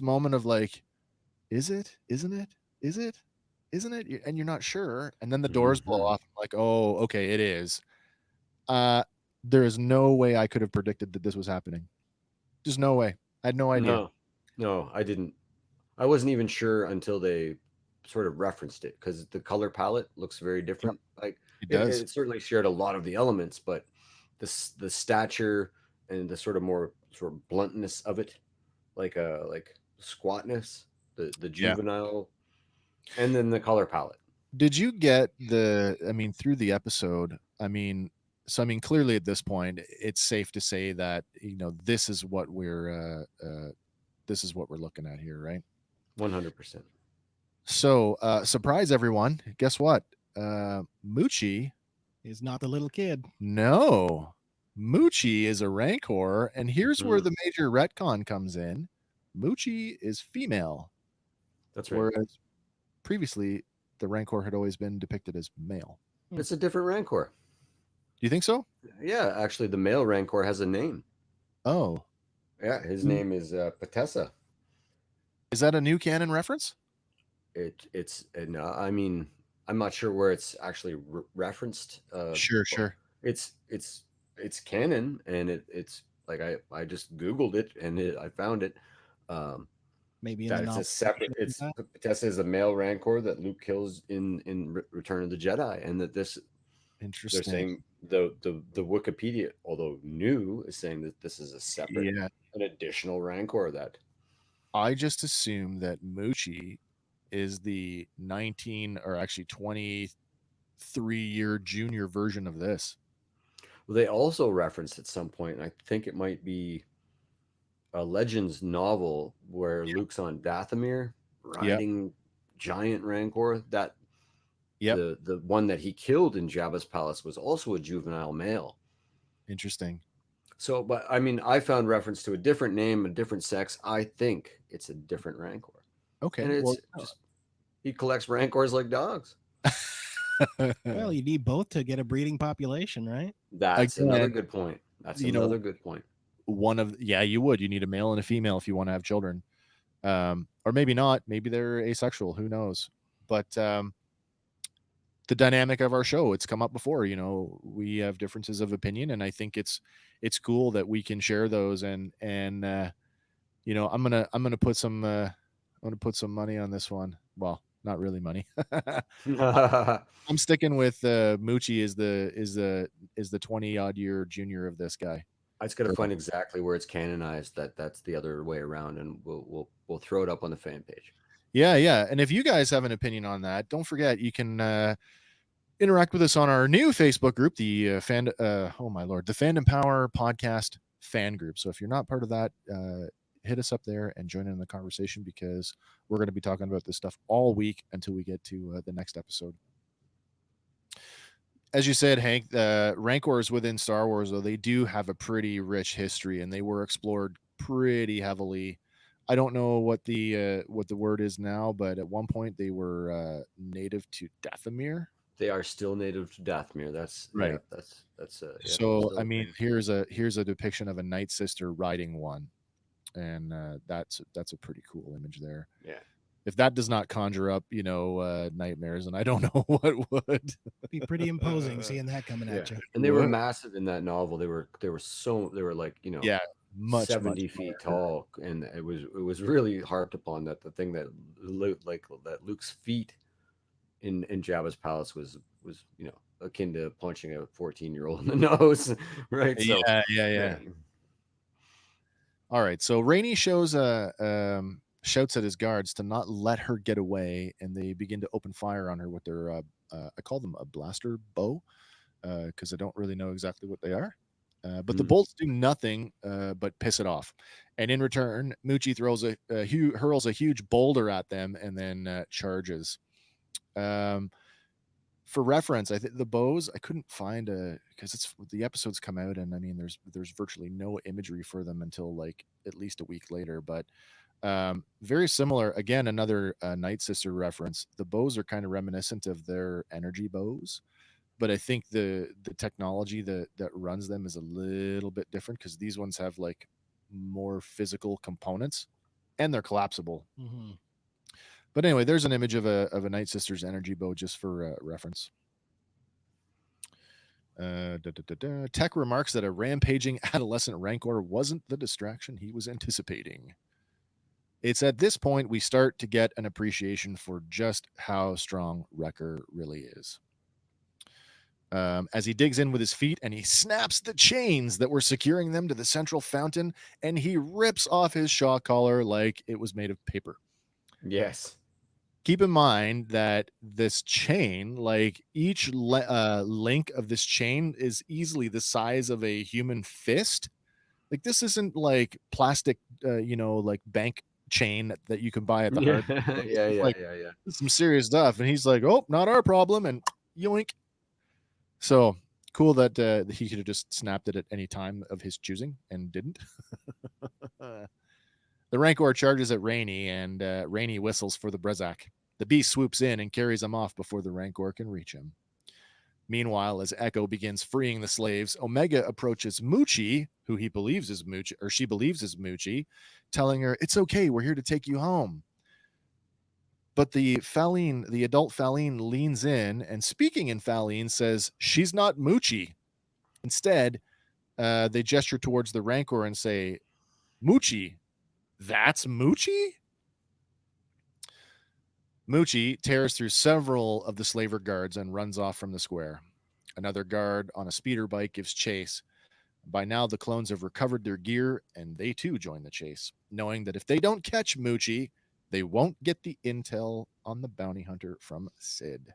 [SPEAKER 2] moment of like, is it? Isn't it? Is it? Isn't it? And you're not sure. And then the doors blow
[SPEAKER 4] Mhm.
[SPEAKER 2] off. Like, oh, okay, it is. There is no way I could have predicted that this was happening. Just no way. I had no idea.
[SPEAKER 4] No, I didn't. I wasn't even sure until they sort of referenced it because the color palette looks very different. Like
[SPEAKER 2] It
[SPEAKER 4] it,
[SPEAKER 2] does.
[SPEAKER 4] it certainly shared a lot of the elements, but the stature and the sort of bluntness of it, like squatness, the
[SPEAKER 2] Yeah.
[SPEAKER 4] juvenile, and then the color palette.
[SPEAKER 2] Did you get through the episode, clearly at this point, it's safe to say that, this is what we're looking at here, right?
[SPEAKER 4] 100%.
[SPEAKER 2] So, surprise everyone. Guess what? Moochie,
[SPEAKER 3] Is not the little kid.
[SPEAKER 2] no. Moochie is a Rancor, and here's where
[SPEAKER 4] Mhm.
[SPEAKER 2] the major retcon comes in. Moochie is female,
[SPEAKER 4] That's right.
[SPEAKER 2] whereas previously the Rancor had always been depicted as male.
[SPEAKER 4] It's a different Rancor.
[SPEAKER 2] Do you think so?
[SPEAKER 4] Yeah, actually, the male Rancor has a name.
[SPEAKER 2] Oh,
[SPEAKER 4] Yeah, his name is Patessa.
[SPEAKER 2] is that a new canon reference?
[SPEAKER 4] I mean, I'm not sure where it's actually referenced.
[SPEAKER 2] Sure.
[SPEAKER 4] It's canon, and it's like I just Googled it and I found it.
[SPEAKER 3] Maybe in
[SPEAKER 4] That
[SPEAKER 3] the
[SPEAKER 4] it's
[SPEAKER 3] novel.
[SPEAKER 4] a separate. It's Patessa is a male Rancor that Luke kills in Return of the Jedi, and that this
[SPEAKER 2] Interesting.
[SPEAKER 4] they're saying the Wikipedia, although new, is saying that this is a separate, an additional Rancor that.
[SPEAKER 2] I just assume that Moochie is the 19 or actually 23-year junior version of this.
[SPEAKER 4] Well, they also referenced at some point, and I think it might be a Legends novel where Luke's on Dathomir riding giant Rancor. That the one that he killed in Jabba's palace was also a juvenile male.
[SPEAKER 2] Interesting.
[SPEAKER 4] So, but I mean, I found reference to a different name, a different sex. I think it's a different Rancor.
[SPEAKER 2] Okay.
[SPEAKER 4] And it's just he collects Rancors like dogs.
[SPEAKER 3] Well, you need both to get a breeding population, right?
[SPEAKER 4] That's another good point. That's another good point.
[SPEAKER 2] You need a male and a female if you want to have children. Or maybe not. Maybe they're asexual. Who knows? But the dynamic of our show, it's come up before. We have differences of opinion, and I think it's cool that we can share those and I'm gonna put some money on this one. Well, not really money. I'm sticking with Moochie is the 20 odd year junior of this guy.
[SPEAKER 4] I just got to find exactly where it's canonized that's the other way around, and we'll throw it up on the fan page.
[SPEAKER 2] Yeah. And if you guys have an opinion on that, don't forget you can interact with us on our new Facebook group, the the Fandom Power Podcast fan group. So if you're not part of that, hit us up there and join in the conversation, because we're going to be talking about this stuff all week until we get to the next episode. As you said, Hank, Rancors within Star Wars, though, they do have a pretty rich history, and they were explored pretty heavily. I don't know what the word is now, but at one point they were native to Dathomir.
[SPEAKER 4] They are still native to Dathomir. That's
[SPEAKER 2] right.
[SPEAKER 4] Yeah, that's
[SPEAKER 2] so I mean, here's a depiction of a Night Sister riding one, and that's a pretty cool image there.
[SPEAKER 4] Yeah.
[SPEAKER 2] If that does not conjure up, nightmares, and I don't know what would.
[SPEAKER 3] Be pretty imposing seeing that coming at you.
[SPEAKER 4] And they were massive in that novel. They were like,
[SPEAKER 2] much
[SPEAKER 4] 70 feet tall, and it was really harped upon that the thing that Luke's feet in Jabba's palace was akin to punching a 14-year-old in the nose, right? So,
[SPEAKER 2] yeah. All right, so Rainey shouts at his guards to not let her get away, and they begin to open fire on her with their I call them a blaster bow, because I don't really know exactly what they are. But the bolts do nothing but piss it off. And in return, Moochie hurls a huge boulder at them and then charges. For reference, I think the bows I couldn't find because the episodes come out, and I mean there's virtually no imagery for them until like at least a week later. But very similar. Again, another Night Sister reference. The bows are kind of reminiscent of their energy bows, but I think the technology that runs them is a little bit different, because these ones have like more physical components, and they're collapsible.
[SPEAKER 3] Mm-hmm.
[SPEAKER 2] But anyway, there's an image of a Night Sister's energy bow just for reference. Tech remarks that a rampaging adolescent Rancor wasn't the distraction he was anticipating. It's at this point we start to get an appreciation for just how strong Wrecker really is. As he digs in with his feet and he snaps the chains that were securing them to the central fountain, and he rips off his shock collar like it was made of paper.
[SPEAKER 4] Yes.
[SPEAKER 2] Keep in mind that this chain, like each link of this chain is easily the size of a human fist. Like this isn't like plastic, like bank chain that you can buy at the hard.
[SPEAKER 4] Yeah.
[SPEAKER 2] Some serious stuff. And he's like, "Oh, not our problem," and yoink. So cool that he could have just snapped it at any time of his choosing and didn't. The Rancor charges at Rainey, and Rainey whistles for the Baczyk. The beast swoops in and carries him off before the Rancor can reach him. Meanwhile, as Echo begins freeing the slaves, Omega approaches Moochie, who he believes is Moochie, or she believes is Moochie, telling her, "It's okay, we're here to take you home." But the adult Faline leans in, and speaking in Faline says, "She's not Moochie." Instead, they gesture towards the Rancor and say, "Moochie, that's Moochie?" Moochie tears through several of the slaver guards and runs off from the square. Another guard on a speeder bike gives chase. By now, the clones have recovered their gear, and they too join the chase, knowing that if they don't catch Moochie, they won't get the intel on the bounty hunter from Sid.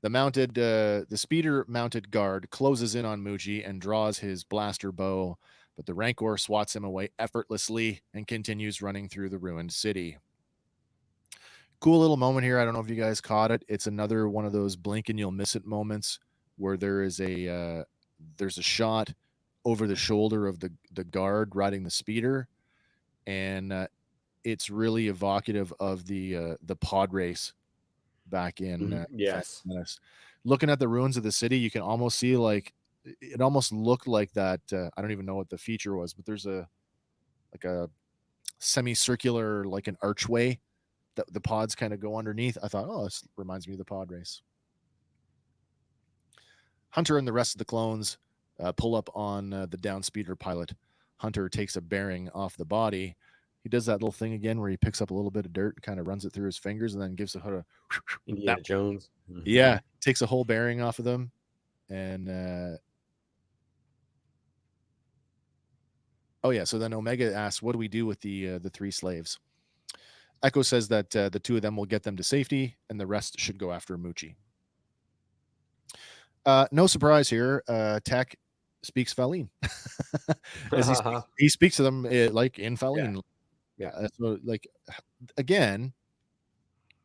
[SPEAKER 2] The speeder-mounted guard closes in on Moochie and draws his blaster bow, but the Rancor swats him away effortlessly and continues running through the ruined city. Cool little moment here. I don't know if you guys caught it. It's another one of those blink and you'll miss it moments where there's a shot over the shoulder of the guard riding the speeder, and it's really evocative of the pod race back in
[SPEAKER 4] yes.
[SPEAKER 2] Looking at the ruins of the city, you can almost see like it almost looked like that. I don't even know what the feature was, but there's a semicircular, like an archway that the pods kind of go underneath. I thought, oh, this reminds me of the pod race. Hunter and the rest of the clones pull up on the down speeder pilot. Hunter takes a bearing off the body. He does that little thing again where he picks up a little bit of dirt, kind of runs it through his fingers, and then gives a
[SPEAKER 4] Indiana Jones.
[SPEAKER 2] yeah, takes a whole bearing off of them. And so then Omega asks, what do we do with the 3 slaves? Echo says that the 2 of them will get them to safety, and the rest should go after Muchi. No surprise here. Tech speaks Faline. As he speaks to them like in Faline.
[SPEAKER 4] Yeah.
[SPEAKER 2] So like again,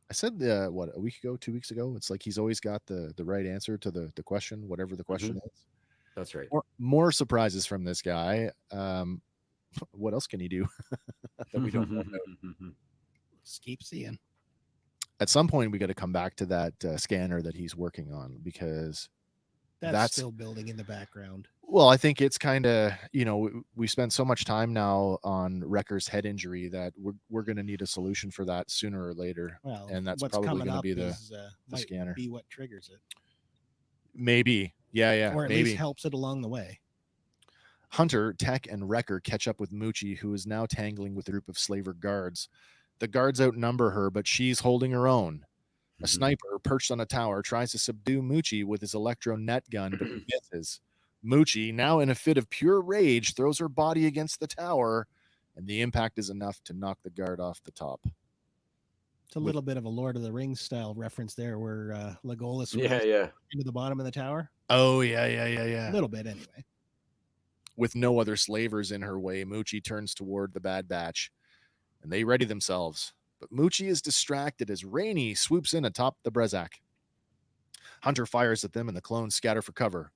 [SPEAKER 2] I said a week ago, 2 weeks ago. It's like he's always got the right answer to the question, whatever the question is.
[SPEAKER 4] That's right.
[SPEAKER 2] More surprises from this guy. What else can he do that we don't know about?
[SPEAKER 3] Just keep seeing.
[SPEAKER 2] At some point, we got to come back to that scanner that he's working on, because
[SPEAKER 3] that's still building in the background.
[SPEAKER 2] Well, I think it's kind of, we spent so much time now on Wrecker's head injury that we're going to need a solution for that sooner or later.
[SPEAKER 3] Well,
[SPEAKER 2] and that's probably going to be the scanner.
[SPEAKER 3] Be what triggers it.
[SPEAKER 2] Maybe. Yeah.
[SPEAKER 3] Or at least helps it along the way.
[SPEAKER 2] Hunter, Tech, and Wrecker catch up with Muchi, who is now tangling with a group of slaver guards. The guards outnumber her, but she's holding her own. A sniper perched on a tower tries to subdue Muchi with his electro net gun, but misses. Muchi, now in a fit of pure rage, throws her body against the tower, and the impact is enough to knock the guard off the top.
[SPEAKER 3] It's a little bit of a Lord of the Rings style reference there, where Legolas into the bottom of the tower.
[SPEAKER 2] Oh, yeah.
[SPEAKER 3] A little bit, anyway.
[SPEAKER 2] With no other slavers in her way, Muchi turns toward the Bad Batch, and they ready themselves. But Muchi is distracted as Rainey swoops in atop the Baczyk. Hunter fires at them, and the clones scatter for cover.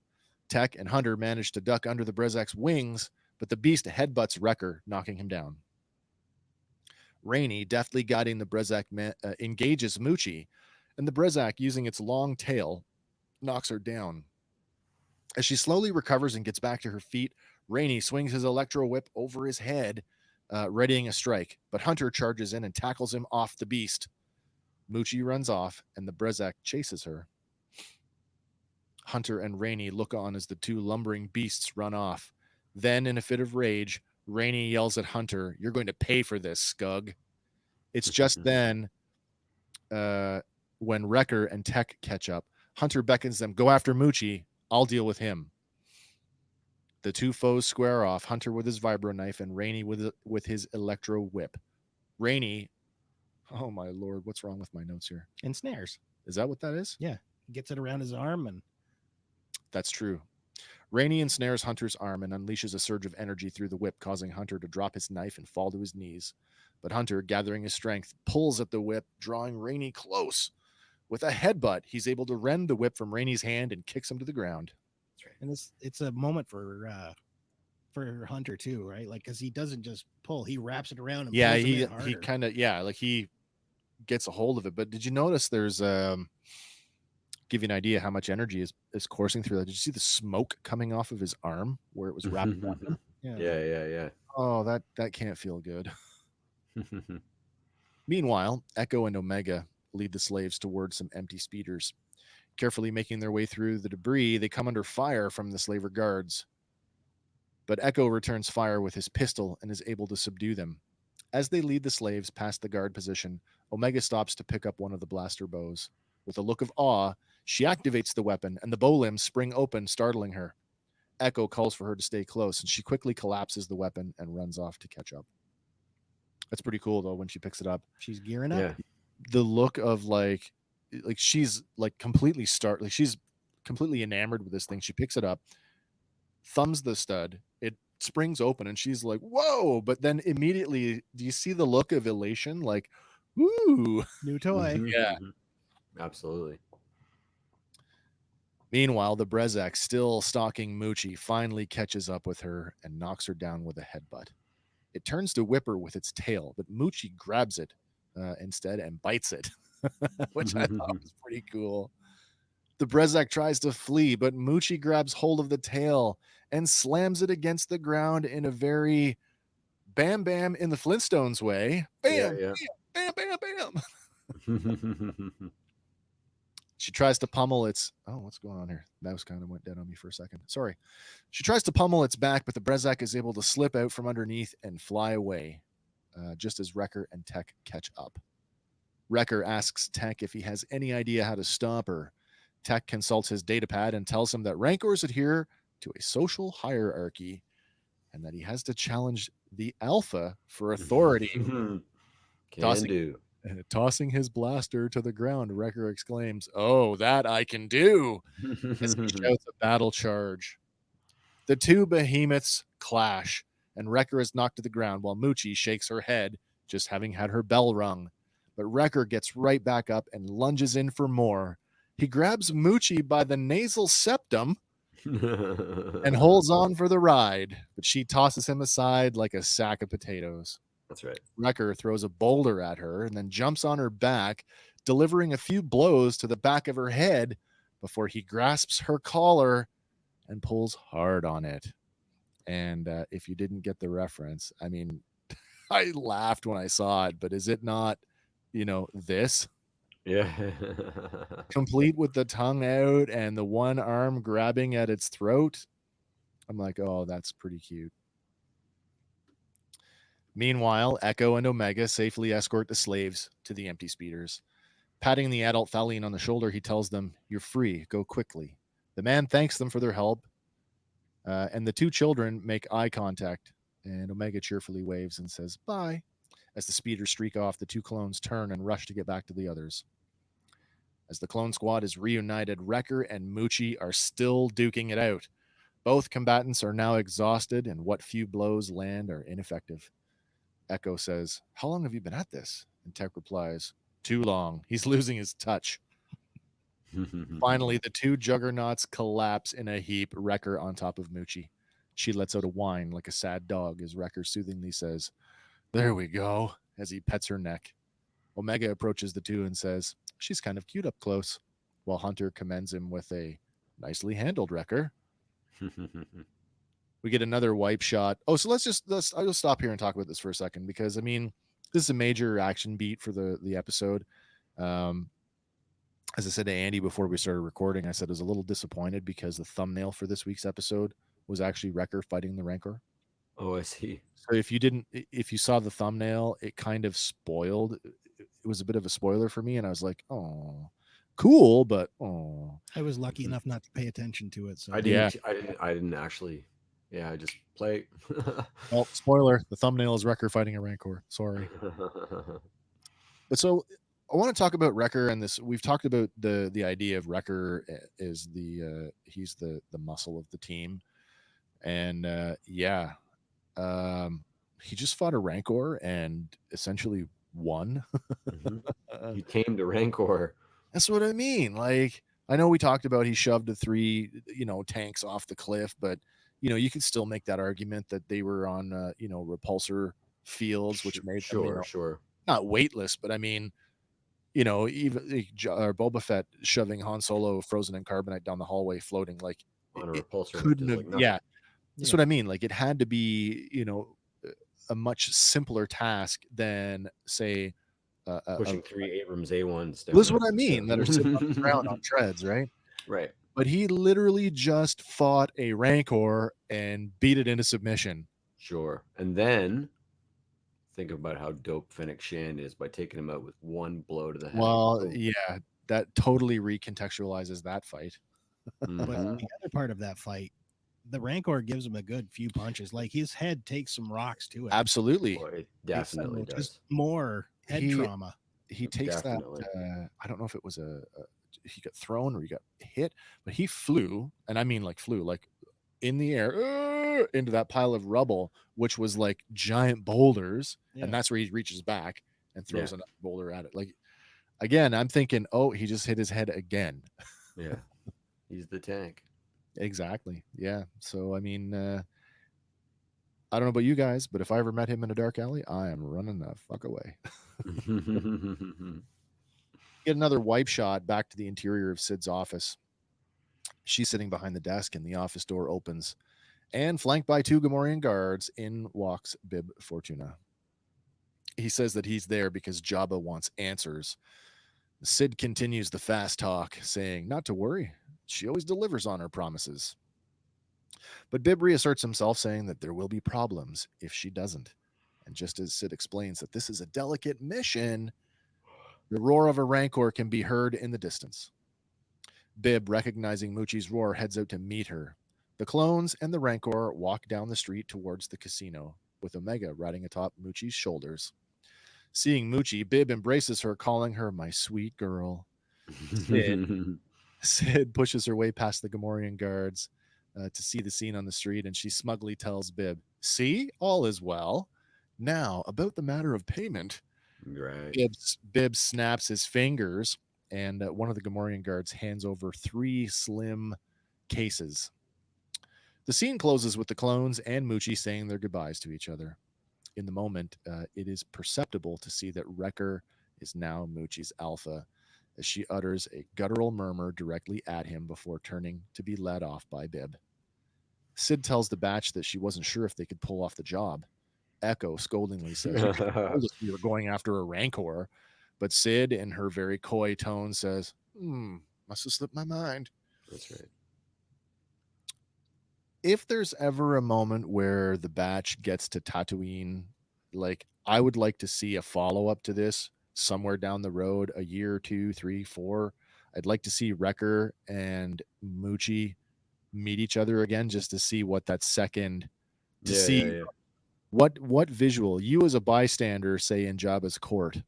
[SPEAKER 2] Tech and Hunter manage to duck under the Brazak's wings, but the beast headbutts Wrecker, knocking him down. Rainey, deftly guiding the Brazak, engages Muchi, and the Brazak, using its long tail, knocks her down. As she slowly recovers and gets back to her feet, Rainey swings his electro whip over his head, readying a strike, but Hunter charges in and tackles him off the beast. Muchi runs off, and the Brazak chases her. Hunter and Rainey look on as the 2 lumbering beasts run off. Then, in a fit of rage, Rainey yells at Hunter, "You're going to pay for this, Scug." It's just then, when Wrecker and Tech catch up, Hunter beckons them, "Go after Muchi. I'll deal with him." The 2 foes square off, Hunter with his vibro knife and Rainey with his electro whip. Rainey, oh my lord, what's wrong with my notes here?
[SPEAKER 3] And snares.
[SPEAKER 2] Is that what that is?
[SPEAKER 3] Yeah. He gets it around his arm, and
[SPEAKER 2] that's true. Rainey ensnares Hunter's arm and unleashes a surge of energy through the whip, causing Hunter to drop his knife and fall to his knees. But Hunter, gathering his strength, pulls at the whip, drawing Rainey close. With a headbutt, he's able to rend the whip from Rainey's hand and kicks him to the ground.
[SPEAKER 3] And it's a moment for Hunter too, right? Like, because he doesn't just pull; he wraps it around. And pulls
[SPEAKER 2] he kind of like he gets a hold of it. But did you notice there's give you an idea how much energy is coursing through that? Did you see the smoke coming off of his arm where it was wrapped around him?
[SPEAKER 4] Yeah.
[SPEAKER 2] Oh, that can't feel good. Meanwhile, Echo and Omega lead the slaves towards some empty speeders. Carefully making their way through the debris, they come under fire from the slaver guards. But Echo returns fire with his pistol and is able to subdue them. As they lead the slaves past the guard position, Omega stops to pick up one of the blaster bows. With a look of awe, she activates the weapon, and the bow limbs spring open, startling her. Echo calls for her to stay close, and she quickly collapses the weapon and runs off to catch up. That's pretty cool, though, when she picks it up.
[SPEAKER 3] She's gearing up.
[SPEAKER 2] Yeah. The look of like she's like completely she's completely enamored with this thing. She picks it up, thumbs the stud, it springs open, and she's like, "Whoa!" But then immediately, do you see the look of elation? Like, "Ooh,
[SPEAKER 3] new toy!"
[SPEAKER 2] Yeah,
[SPEAKER 4] absolutely.
[SPEAKER 2] Meanwhile, the Brazak, still stalking Muchi, finally catches up with her and knocks her down with a headbutt. It turns to whip her with its tail, but Muchi grabs it instead and bites it, which I thought was pretty cool. The Brazak tries to flee, but Muchi grabs hold of the tail and slams it against the ground in a very Bam Bam in the Flintstones way. Bam,
[SPEAKER 4] yeah.
[SPEAKER 2] Bam, bam, bam, bam. She tries to pummel its. Oh, what's going on here? That was kind of went dead on me for a second. Sorry. She tries to pummel its back, but the Brezak is able to slip out from underneath and fly away, just as Wrecker and Tech catch up. Wrecker asks Tech if he has any idea how to stop her. Tech consults his datapad and tells him that Rancors adhere to a social hierarchy and that he has to challenge the Alpha for authority. Tossing his blaster to the ground, Wrecker exclaims, "Oh, that I can do!" as he shouts a battle charge. The two behemoths clash, and Wrecker is knocked to the ground while Moochie shakes her head, just having had her bell rung. But Wrecker gets right back up and lunges in for more. He grabs Moochie by the nasal septum and holds on for the ride, but she tosses him aside like a sack of potatoes.
[SPEAKER 4] That's right.
[SPEAKER 2] Wrecker throws a boulder at her and then jumps on her back, delivering a few blows to the back of her head before he grasps her collar and pulls hard on it. And if you didn't get the reference, I mean, I laughed when I saw it, but is it not, this?
[SPEAKER 4] Yeah.
[SPEAKER 2] Complete with the tongue out and the one arm grabbing at its throat? I'm like, oh, that's pretty cute. Meanwhile, Echo and Omega safely escort the slaves to the empty speeders. Patting the adult Thaleen on the shoulder, he tells them, "You're free. Go quickly." The man thanks them for their help, and the two children make eye contact, and Omega cheerfully waves and says, "Bye." As the speeders streak off, the two clones turn and rush to get back to the others. As the clone squad is reunited, Wrecker and Moochie are still duking it out. Both combatants are now exhausted, and what few blows land are ineffective. Echo says, "How long have you been at this?" And Tech replies, "Too long. He's losing his touch." Finally, the two juggernauts collapse in a heap, Wrecker on top of Moochie. She lets out a whine like a sad dog as Wrecker soothingly says, "There we go," as he pets her neck. Omega approaches the two and says, "She's kind of cute up close," while Hunter commends him with a "Nicely handled, Wrecker." We get another wipe shot. Oh, so I'll just stop here and talk about this for a second, because I mean, this is a major action beat for the episode. As I said to Andy before we started recording, I said I was a little disappointed because the thumbnail for this week's episode was actually Wrecker fighting the Rancor.
[SPEAKER 4] Oh, I see.
[SPEAKER 2] So if you saw the thumbnail, it kind of spoiled. It was a bit of a spoiler for me, and I was like, "Oh, cool," but oh.
[SPEAKER 3] I was lucky enough not to pay attention to it. So
[SPEAKER 4] I didn't actually. Yeah, I just play.
[SPEAKER 2] Well, spoiler: the thumbnail is Wrecker fighting a Rancor. Sorry. But so I want to talk about Wrecker and this. We've talked about the idea of Wrecker is he's the muscle of the team, and he just fought a Rancor and essentially won.
[SPEAKER 4] He tamed a Rancor.
[SPEAKER 2] That's what I mean. Like, I know we talked about he shoved the 3 tanks off the cliff, but you can still make that argument that they were on repulsor fields, which made them not weightless, but I mean, even Boba Fett shoving Han Solo frozen in carbonite down the hallway floating like
[SPEAKER 4] on a repulsor
[SPEAKER 2] couldn't have, that's what I mean. Like, it had to be a much simpler task than, say,
[SPEAKER 4] pushing 3 Abrams A1s down.
[SPEAKER 2] This is what I mean, that are sitting on the ground on treads, right?
[SPEAKER 4] Right.
[SPEAKER 2] But he literally just fought a Rancor and beat it into submission.
[SPEAKER 4] Sure. And then think about how dope Fennec Shand is by taking him out with one blow to the head.
[SPEAKER 2] Well, yeah, that totally recontextualizes that fight.
[SPEAKER 3] But the other part of that fight, the Rancor gives him a good few punches. Like, his head takes some rocks to it.
[SPEAKER 2] Absolutely.
[SPEAKER 4] Boy, it definitely does.
[SPEAKER 3] Just more head trauma.
[SPEAKER 2] He takes definitely that. I don't know if it was he got thrown or he got hit, but he flew, and I mean like in the air into that pile of rubble, which was like giant boulders, and that's where he reaches back and throws another boulder at it. Like, again, I'm thinking, oh, he just hit his head again.
[SPEAKER 4] Yeah, he's the tank.
[SPEAKER 2] Exactly. Yeah. So I mean, I don't know about you guys, but if I ever met him in a dark alley, I am running the fuck away. Get another wipe shot back to the interior of Sid's office. She's sitting behind the desk, and the office door opens, and flanked by 2 Gamorrean guards, in walks Bib Fortuna. He says that he's there because Jabba wants answers. Sid continues the fast talk, saying, "Not to worry, she always delivers on her promises." But Bib reasserts himself, saying that there will be problems if she doesn't. And just as Sid explains that this is a delicate mission, the roar of a rancor can be heard in the distance. Bib, recognizing Moochie's roar, heads out to meet her. The clones and the rancor walk down the street towards the casino, with Omega riding atop Moochie's shoulders. Seeing Moochie, Bib embraces her, calling her my sweet girl. Sid pushes her way past the Gamorrean guards to see the scene on the street, and she smugly tells Bib, "See, all is well. Now, about the matter of payment."
[SPEAKER 4] Right.
[SPEAKER 2] Bib snaps his fingers, and one of the Gamorrean guards hands over 3 slim cases. The scene closes with the clones and Moochie saying their goodbyes to each other. In the moment, it is perceptible to see that Wrecker is now Moochie's alpha, as she utters a guttural murmur directly at him before turning to be led off by Bib. Sid tells the batch that she wasn't sure if they could pull off the job. Echo scoldingly says, "You could have told us we were going after a rancor." But Sid, in her very coy tone, says, "Must have slipped my mind."
[SPEAKER 4] That's right.
[SPEAKER 2] If there's ever a moment where the batch gets to Tatooine, like, I would like to see a follow-up to this somewhere down the road, a year, 2, 3, 4. I'd like to see Wrecker and Moochie meet each other again, just to see what that second, to see
[SPEAKER 4] Yeah.
[SPEAKER 2] what visual you as a bystander, say in Jabba's court,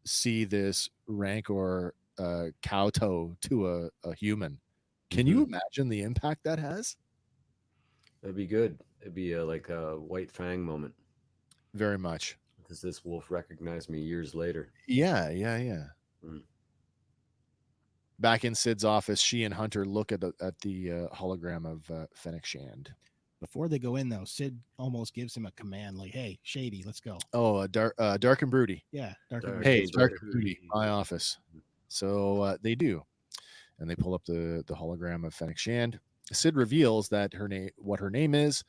[SPEAKER 2] see this Rancor kowtow to a human. Can you imagine the impact that has?
[SPEAKER 4] That'd be good. It'd be like a White Fang moment.
[SPEAKER 2] Very much.
[SPEAKER 4] Does this wolf recognize me years later?
[SPEAKER 2] Yeah.
[SPEAKER 4] Mm.
[SPEAKER 2] Back in Sid's office, she and Hunter look at the hologram of Fennec Shand.
[SPEAKER 3] Before they go in, though, Sid almost gives him a command, like, "Hey, Shady, let's go."
[SPEAKER 2] Oh, dark and broody.
[SPEAKER 3] Yeah, Dark and
[SPEAKER 4] Dark
[SPEAKER 3] Broody.
[SPEAKER 2] Hey,
[SPEAKER 4] and
[SPEAKER 2] dark and
[SPEAKER 4] broody.
[SPEAKER 2] broody, my office. So they do, and they pull up the hologram of Fennec Shand. Sid reveals that what her name is,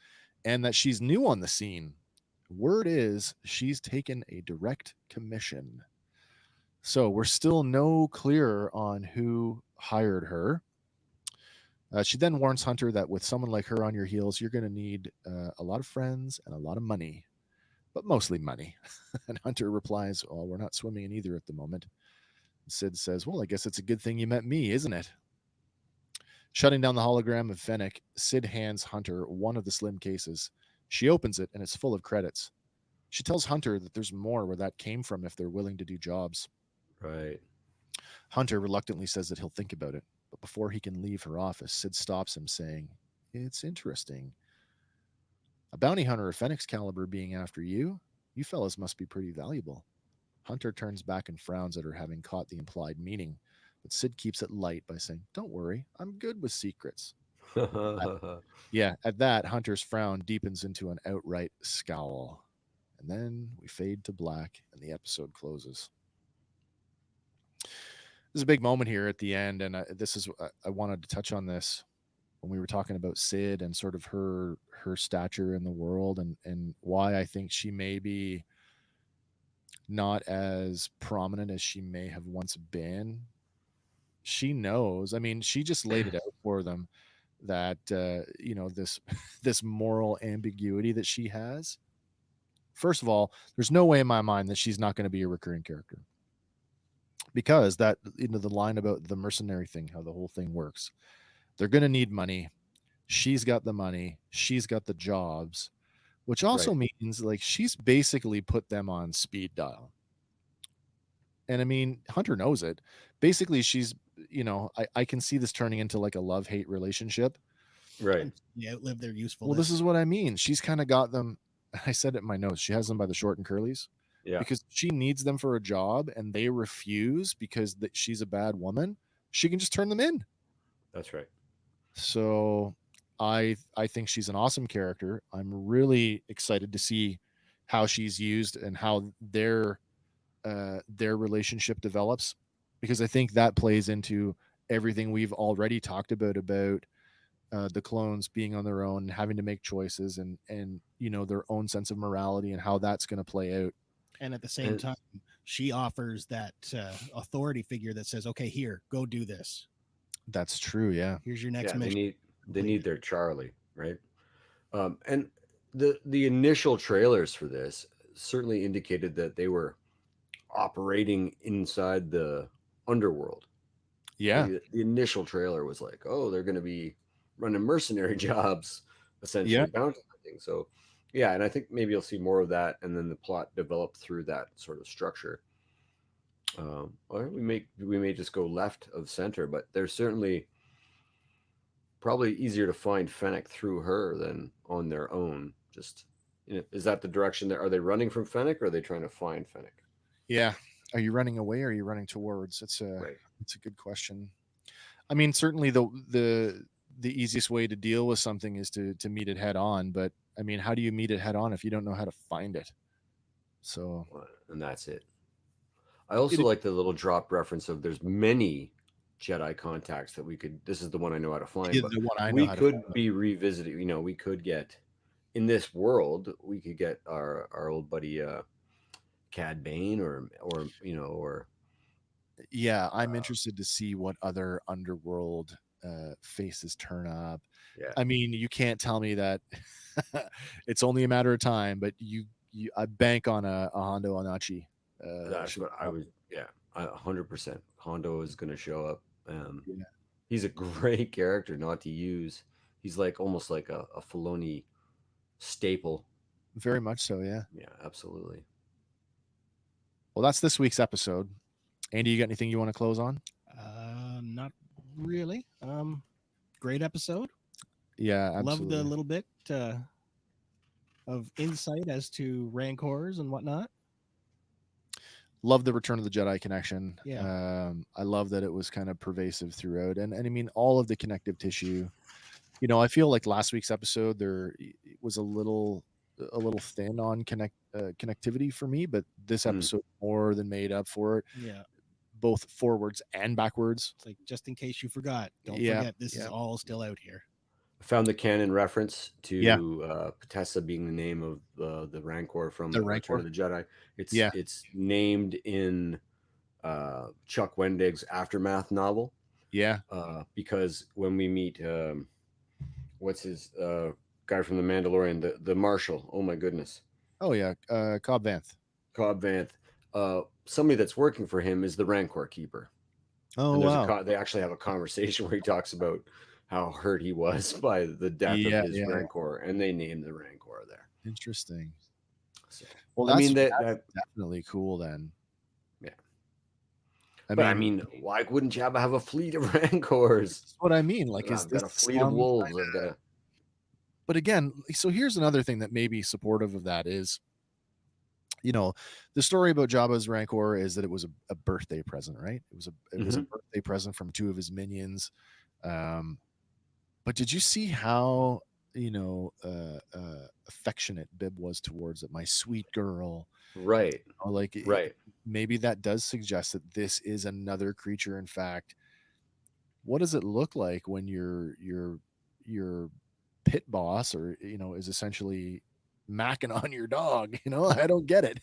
[SPEAKER 2] and that she's new on the scene. Word is she's taken a direct commission. So we're still no clearer on who hired her. She then warns Hunter that with someone like her on your heels, you're going to need a lot of friends and a lot of money, but mostly money. And Hunter replies, "Well, we're not swimming in either at the moment." Sid says, "Well, I guess it's a good thing you met me, isn't it?" Shutting down the hologram of Fennec, Sid hands Hunter one of the slim cases. She opens it, and it's full of credits. She tells Hunter that there's more where that came from if they're willing to do jobs.
[SPEAKER 4] Right.
[SPEAKER 2] Hunter reluctantly says that he'll think about it, but before he can leave her office, Sid stops him, saying, "It's interesting. A bounty hunter of Fennec's caliber being after you? You fellas must be pretty valuable." Hunter turns back and frowns at her, having caught the implied meaning, but Sid keeps it light by saying, "Don't worry, I'm good with secrets." At that, Hunter's frown deepens into an outright scowl. And then we fade to black and the episode closes. There's a big moment here at the end, and I wanted to touch on this when we were talking about Sid and sort of her stature in the world, and why I think she may be not as prominent as she may have once been. She knows. I mean, she just laid it out for them that this this moral ambiguity that she has. First of all, there's no way in my mind that she's not going to be a recurring character, because that, the line about the mercenary thing, how the whole thing works. They're going to need money. She's got the money. She's got the jobs, which also means like she's basically put them on speed dial. And I mean, Hunter knows it. Basically, she's, I can see this turning into like a love-hate relationship.
[SPEAKER 4] Right.
[SPEAKER 3] You outlive their usefulness.
[SPEAKER 2] Well, this is what I mean. She's kind of got them. I said it in my notes. She has them by the short and curlies.
[SPEAKER 4] Yeah.
[SPEAKER 2] Because she needs them for a job and they refuse because she's a bad woman. She can just turn them in.
[SPEAKER 4] That's right.
[SPEAKER 2] So I think she's an awesome character. I'm really excited to see how she's used and how their relationship develops, because I think that plays into everything we've already talked about the clones being on their own and having to make choices and their own sense of morality and how that's going to play out.
[SPEAKER 3] And at the same time, she offers that authority figure that says, "Okay, here, go do this.
[SPEAKER 2] That's true. Yeah.
[SPEAKER 3] Here's your next
[SPEAKER 4] Yeah,
[SPEAKER 3] mission."
[SPEAKER 4] they
[SPEAKER 3] Complete
[SPEAKER 4] need
[SPEAKER 3] it.
[SPEAKER 4] their Charlie, right? And the initial trailers for this certainly indicated that they were operating inside the underworld. Like
[SPEAKER 2] Yeah.
[SPEAKER 4] the initial trailer was like, oh, they're going to be running mercenary jobs,
[SPEAKER 2] Yeah.
[SPEAKER 4] essentially bounty hunting. So, yeah, and I think maybe you'll see more of that, and then the plot develop through that sort of structure. Or we may just go left of center, but there's certainly probably easier to find Fennec through her than on their own. Just is that the direction that are they running from Fennec, or are they trying to find Fennec?
[SPEAKER 2] Yeah. Are you running away or are you running towards?
[SPEAKER 4] Right.
[SPEAKER 2] It's a good question. I mean, certainly the easiest way to deal with something is to meet it head on, but I mean, how do you meet it head on if you don't know how to find it? So
[SPEAKER 4] And that's it. I also
[SPEAKER 2] it
[SPEAKER 4] like the little drop reference of there's many Jedi contacts that we could. This is the one I know how to find,
[SPEAKER 2] is
[SPEAKER 4] but
[SPEAKER 2] the one I know
[SPEAKER 4] we
[SPEAKER 2] how to
[SPEAKER 4] could
[SPEAKER 2] find.
[SPEAKER 4] be revisiting. We could get in this world. We could get our old buddy Cad Bane, or
[SPEAKER 2] Yeah, I'm interested to see what other underworld faces turn up.
[SPEAKER 4] yeah.
[SPEAKER 2] I mean, you can't tell me that it's only a matter of time, but I bank on a Hondo Onachi.
[SPEAKER 4] That's
[SPEAKER 2] Should
[SPEAKER 4] what I was. Yeah, 100%. Hondo is going to show up.
[SPEAKER 2] yeah,
[SPEAKER 4] He's a great character not to use. He's like almost like a Filoni staple.
[SPEAKER 2] very much so. Yeah.
[SPEAKER 4] Yeah, absolutely.
[SPEAKER 2] Well, that's this week's episode. Andy, you got anything you want to close on?
[SPEAKER 3] Not really. Great episode.
[SPEAKER 2] Yeah,
[SPEAKER 3] Love the
[SPEAKER 2] absolutely.
[SPEAKER 3] little bit of insight as to rancors and whatnot.
[SPEAKER 2] Love the Return of the Jedi connection.
[SPEAKER 3] Yeah.
[SPEAKER 2] I love that it was kind of pervasive throughout, and I mean all of the connective tissue. I feel like last week's episode there was a little thin on connectivity for me, but this episode more than made up for it,
[SPEAKER 3] Yeah.
[SPEAKER 2] both forwards and backwards.
[SPEAKER 3] It's like, just in case you forgot, don't
[SPEAKER 2] Yeah,
[SPEAKER 3] forget this is
[SPEAKER 2] yeah.
[SPEAKER 3] all still out here.
[SPEAKER 4] I found the canon reference
[SPEAKER 2] Yeah.
[SPEAKER 4] to Patessa being the name of the Rancor from
[SPEAKER 2] The
[SPEAKER 4] Return
[SPEAKER 2] Rancor?
[SPEAKER 4] of the Jedi.
[SPEAKER 2] Yeah.
[SPEAKER 4] It's named in Chuck Wendig's Aftermath novel
[SPEAKER 2] Yeah.
[SPEAKER 4] because when we meet what's his guy from the Mandalorian, the Marshal. Oh my goodness,
[SPEAKER 2] Oh yeah. Cobb Vanth.
[SPEAKER 4] Cobb Vanth. Somebody that's working for him is the Rancor keeper.
[SPEAKER 2] Oh
[SPEAKER 4] And
[SPEAKER 2] wow.
[SPEAKER 4] they actually have a conversation where he talks about how hurt he was by the death of
[SPEAKER 2] Yeah.
[SPEAKER 4] his
[SPEAKER 2] Yeah.
[SPEAKER 4] Rancor, and they named the Rancor there.
[SPEAKER 2] Interesting.
[SPEAKER 4] So,
[SPEAKER 2] Well,
[SPEAKER 4] I mean
[SPEAKER 2] that's
[SPEAKER 4] that
[SPEAKER 2] definitely cool then.
[SPEAKER 4] yeah.
[SPEAKER 2] I
[SPEAKER 4] But I
[SPEAKER 2] mean,
[SPEAKER 4] mean, why wouldn't Jabba have a fleet of Rancors?
[SPEAKER 2] that's what I mean. Like, is
[SPEAKER 4] I've
[SPEAKER 2] this
[SPEAKER 4] got a fleet of wolves. I've got a
[SPEAKER 2] But again, so here's another thing that may be supportive of that is, the story about Jabba's Rancor is that it was a birthday present, right? It was a birthday present from two of his minions. But did you see how affectionate Bib was towards it? My sweet girl.
[SPEAKER 4] right,
[SPEAKER 2] Like
[SPEAKER 4] right.
[SPEAKER 2] maybe that does suggest that this is another creature. In fact, what does it look like when your pit boss or is essentially macking on your dog? I don't get it.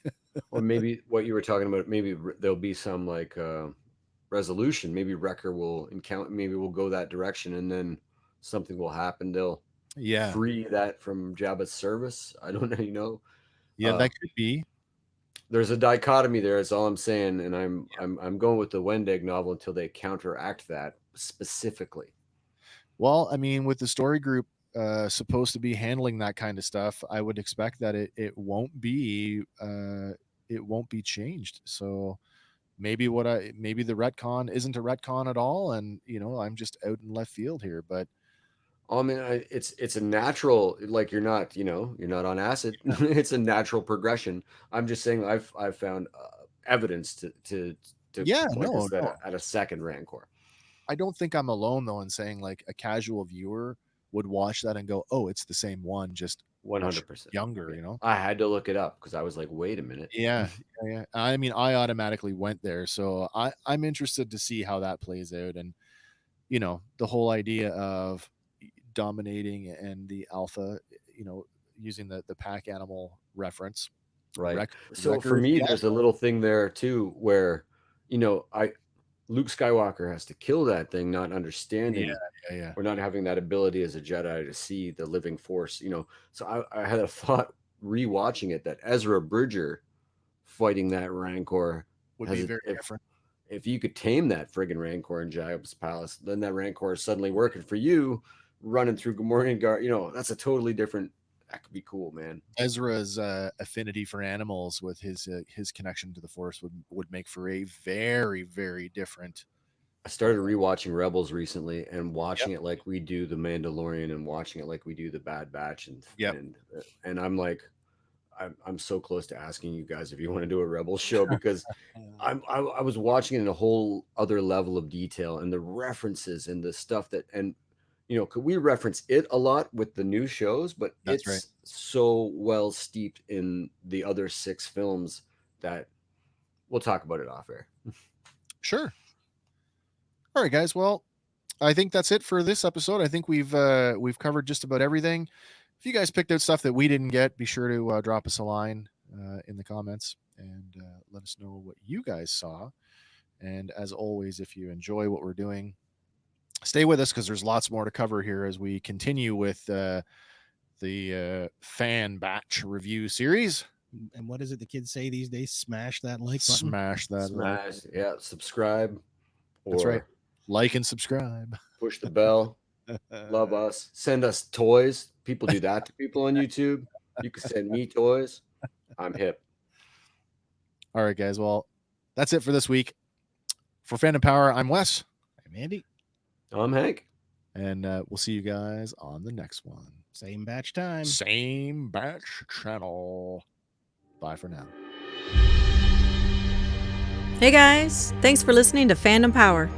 [SPEAKER 4] Or maybe what you were talking about. Maybe there'll be some like resolution. Maybe Wrecker will encounter. Maybe we'll go that direction, and then something will happen. They'll
[SPEAKER 2] Yeah,
[SPEAKER 4] free that from Jabba's service. I don't know.
[SPEAKER 2] yeah, that could be.
[SPEAKER 4] There's a dichotomy there. Is all I'm saying, and I'm going with the Wendig novel until they counteract that specifically.
[SPEAKER 2] Well, I mean, with the story group supposed to be handling that kind of stuff, I would expect that it won't be changed. So maybe the retcon isn't a retcon at all, and I'm just out in left field here. But
[SPEAKER 4] I mean, it's a natural. Like you're not on acid. It's a natural progression. I'm just saying I've found evidence to
[SPEAKER 2] yeah,
[SPEAKER 4] point
[SPEAKER 2] no,
[SPEAKER 4] us
[SPEAKER 2] no,
[SPEAKER 4] at a second Rancor.
[SPEAKER 2] I don't think I'm alone though in saying like a casual viewer would watch that and go, "Oh, it's the same one, just much
[SPEAKER 4] 100%.
[SPEAKER 2] younger."
[SPEAKER 4] I had to look it up because I was like, wait a minute.
[SPEAKER 2] Yeah, yeah, yeah. I mean, I automatically went there, so I'm interested to see how that plays out, and the whole idea of dominating and the alpha, using the pack animal reference.
[SPEAKER 4] right? So for me, there's a little thing there too, where, you know, Luke Skywalker has to kill that thing, not understanding or not having that ability as a Jedi to see the living force, you know. So I had a thought rewatching it that Ezra Bridger fighting that Rancor
[SPEAKER 2] would be very different.
[SPEAKER 4] If you could tame that friggin' Rancor in Jabba's palace, then that Rancor is suddenly working for you, running through Gamorrean Guard. You know, that's a totally different. That could be cool, man.
[SPEAKER 2] Ezra's affinity for animals with his connection to the Force would make for a very, very different.
[SPEAKER 4] I started rewatching Rebels recently and watching it like we do The Mandalorian and watching it like we do The Bad Batch, and I'm like, I'm so close to asking you guys if you want to do a Rebels show, because I was watching it in a whole other level of detail, and the references and the stuff that, and you know, could we reference it a lot with the new shows, but it's so well steeped in the other 6 films that we'll talk about it off air.
[SPEAKER 2] Sure. All right, guys. Well, I think that's it for this episode. I think we've covered just about everything. If you guys picked out stuff that we didn't get, be sure to drop us a line in the comments and let us know what you guys saw. And as always, if you enjoy what we're doing, stay with us, because there's lots more to cover here as we continue with the fan batch review series.
[SPEAKER 3] And what is it the kids say these days? Smash that like button.
[SPEAKER 2] Smash that like.
[SPEAKER 4] Yeah, subscribe.
[SPEAKER 2] That's right. Like and subscribe.
[SPEAKER 4] Push the bell. Love us. Send us toys. People do that to people on YouTube. You can send me toys. I'm hip.
[SPEAKER 2] All right, guys. Well, that's it for this week. For Fandom Power, I'm Wes.
[SPEAKER 3] I'm Andy.
[SPEAKER 4] I'm Hank.
[SPEAKER 2] And we'll see you guys on the next one.
[SPEAKER 3] Same batch time.
[SPEAKER 2] Same batch channel. Bye for now.
[SPEAKER 1] Hey guys, thanks for listening to Fandom Power.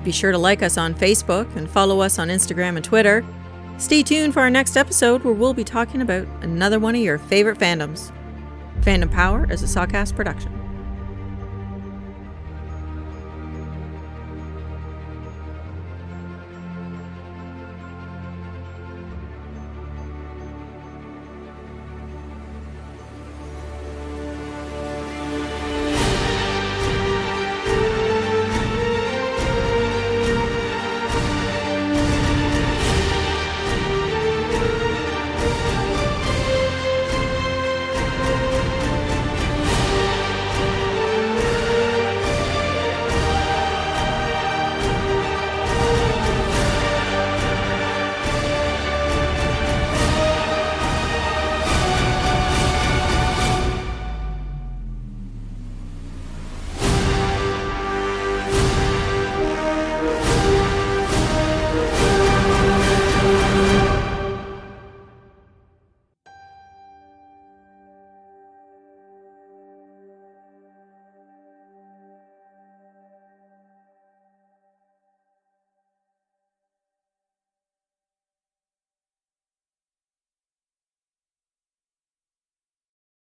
[SPEAKER 1] Be sure to like us on Facebook and follow us on Instagram and Twitter. Stay tuned for our next episode, where we'll be talking about another one of your favorite fandoms. Fandom Power is a Sawcast production.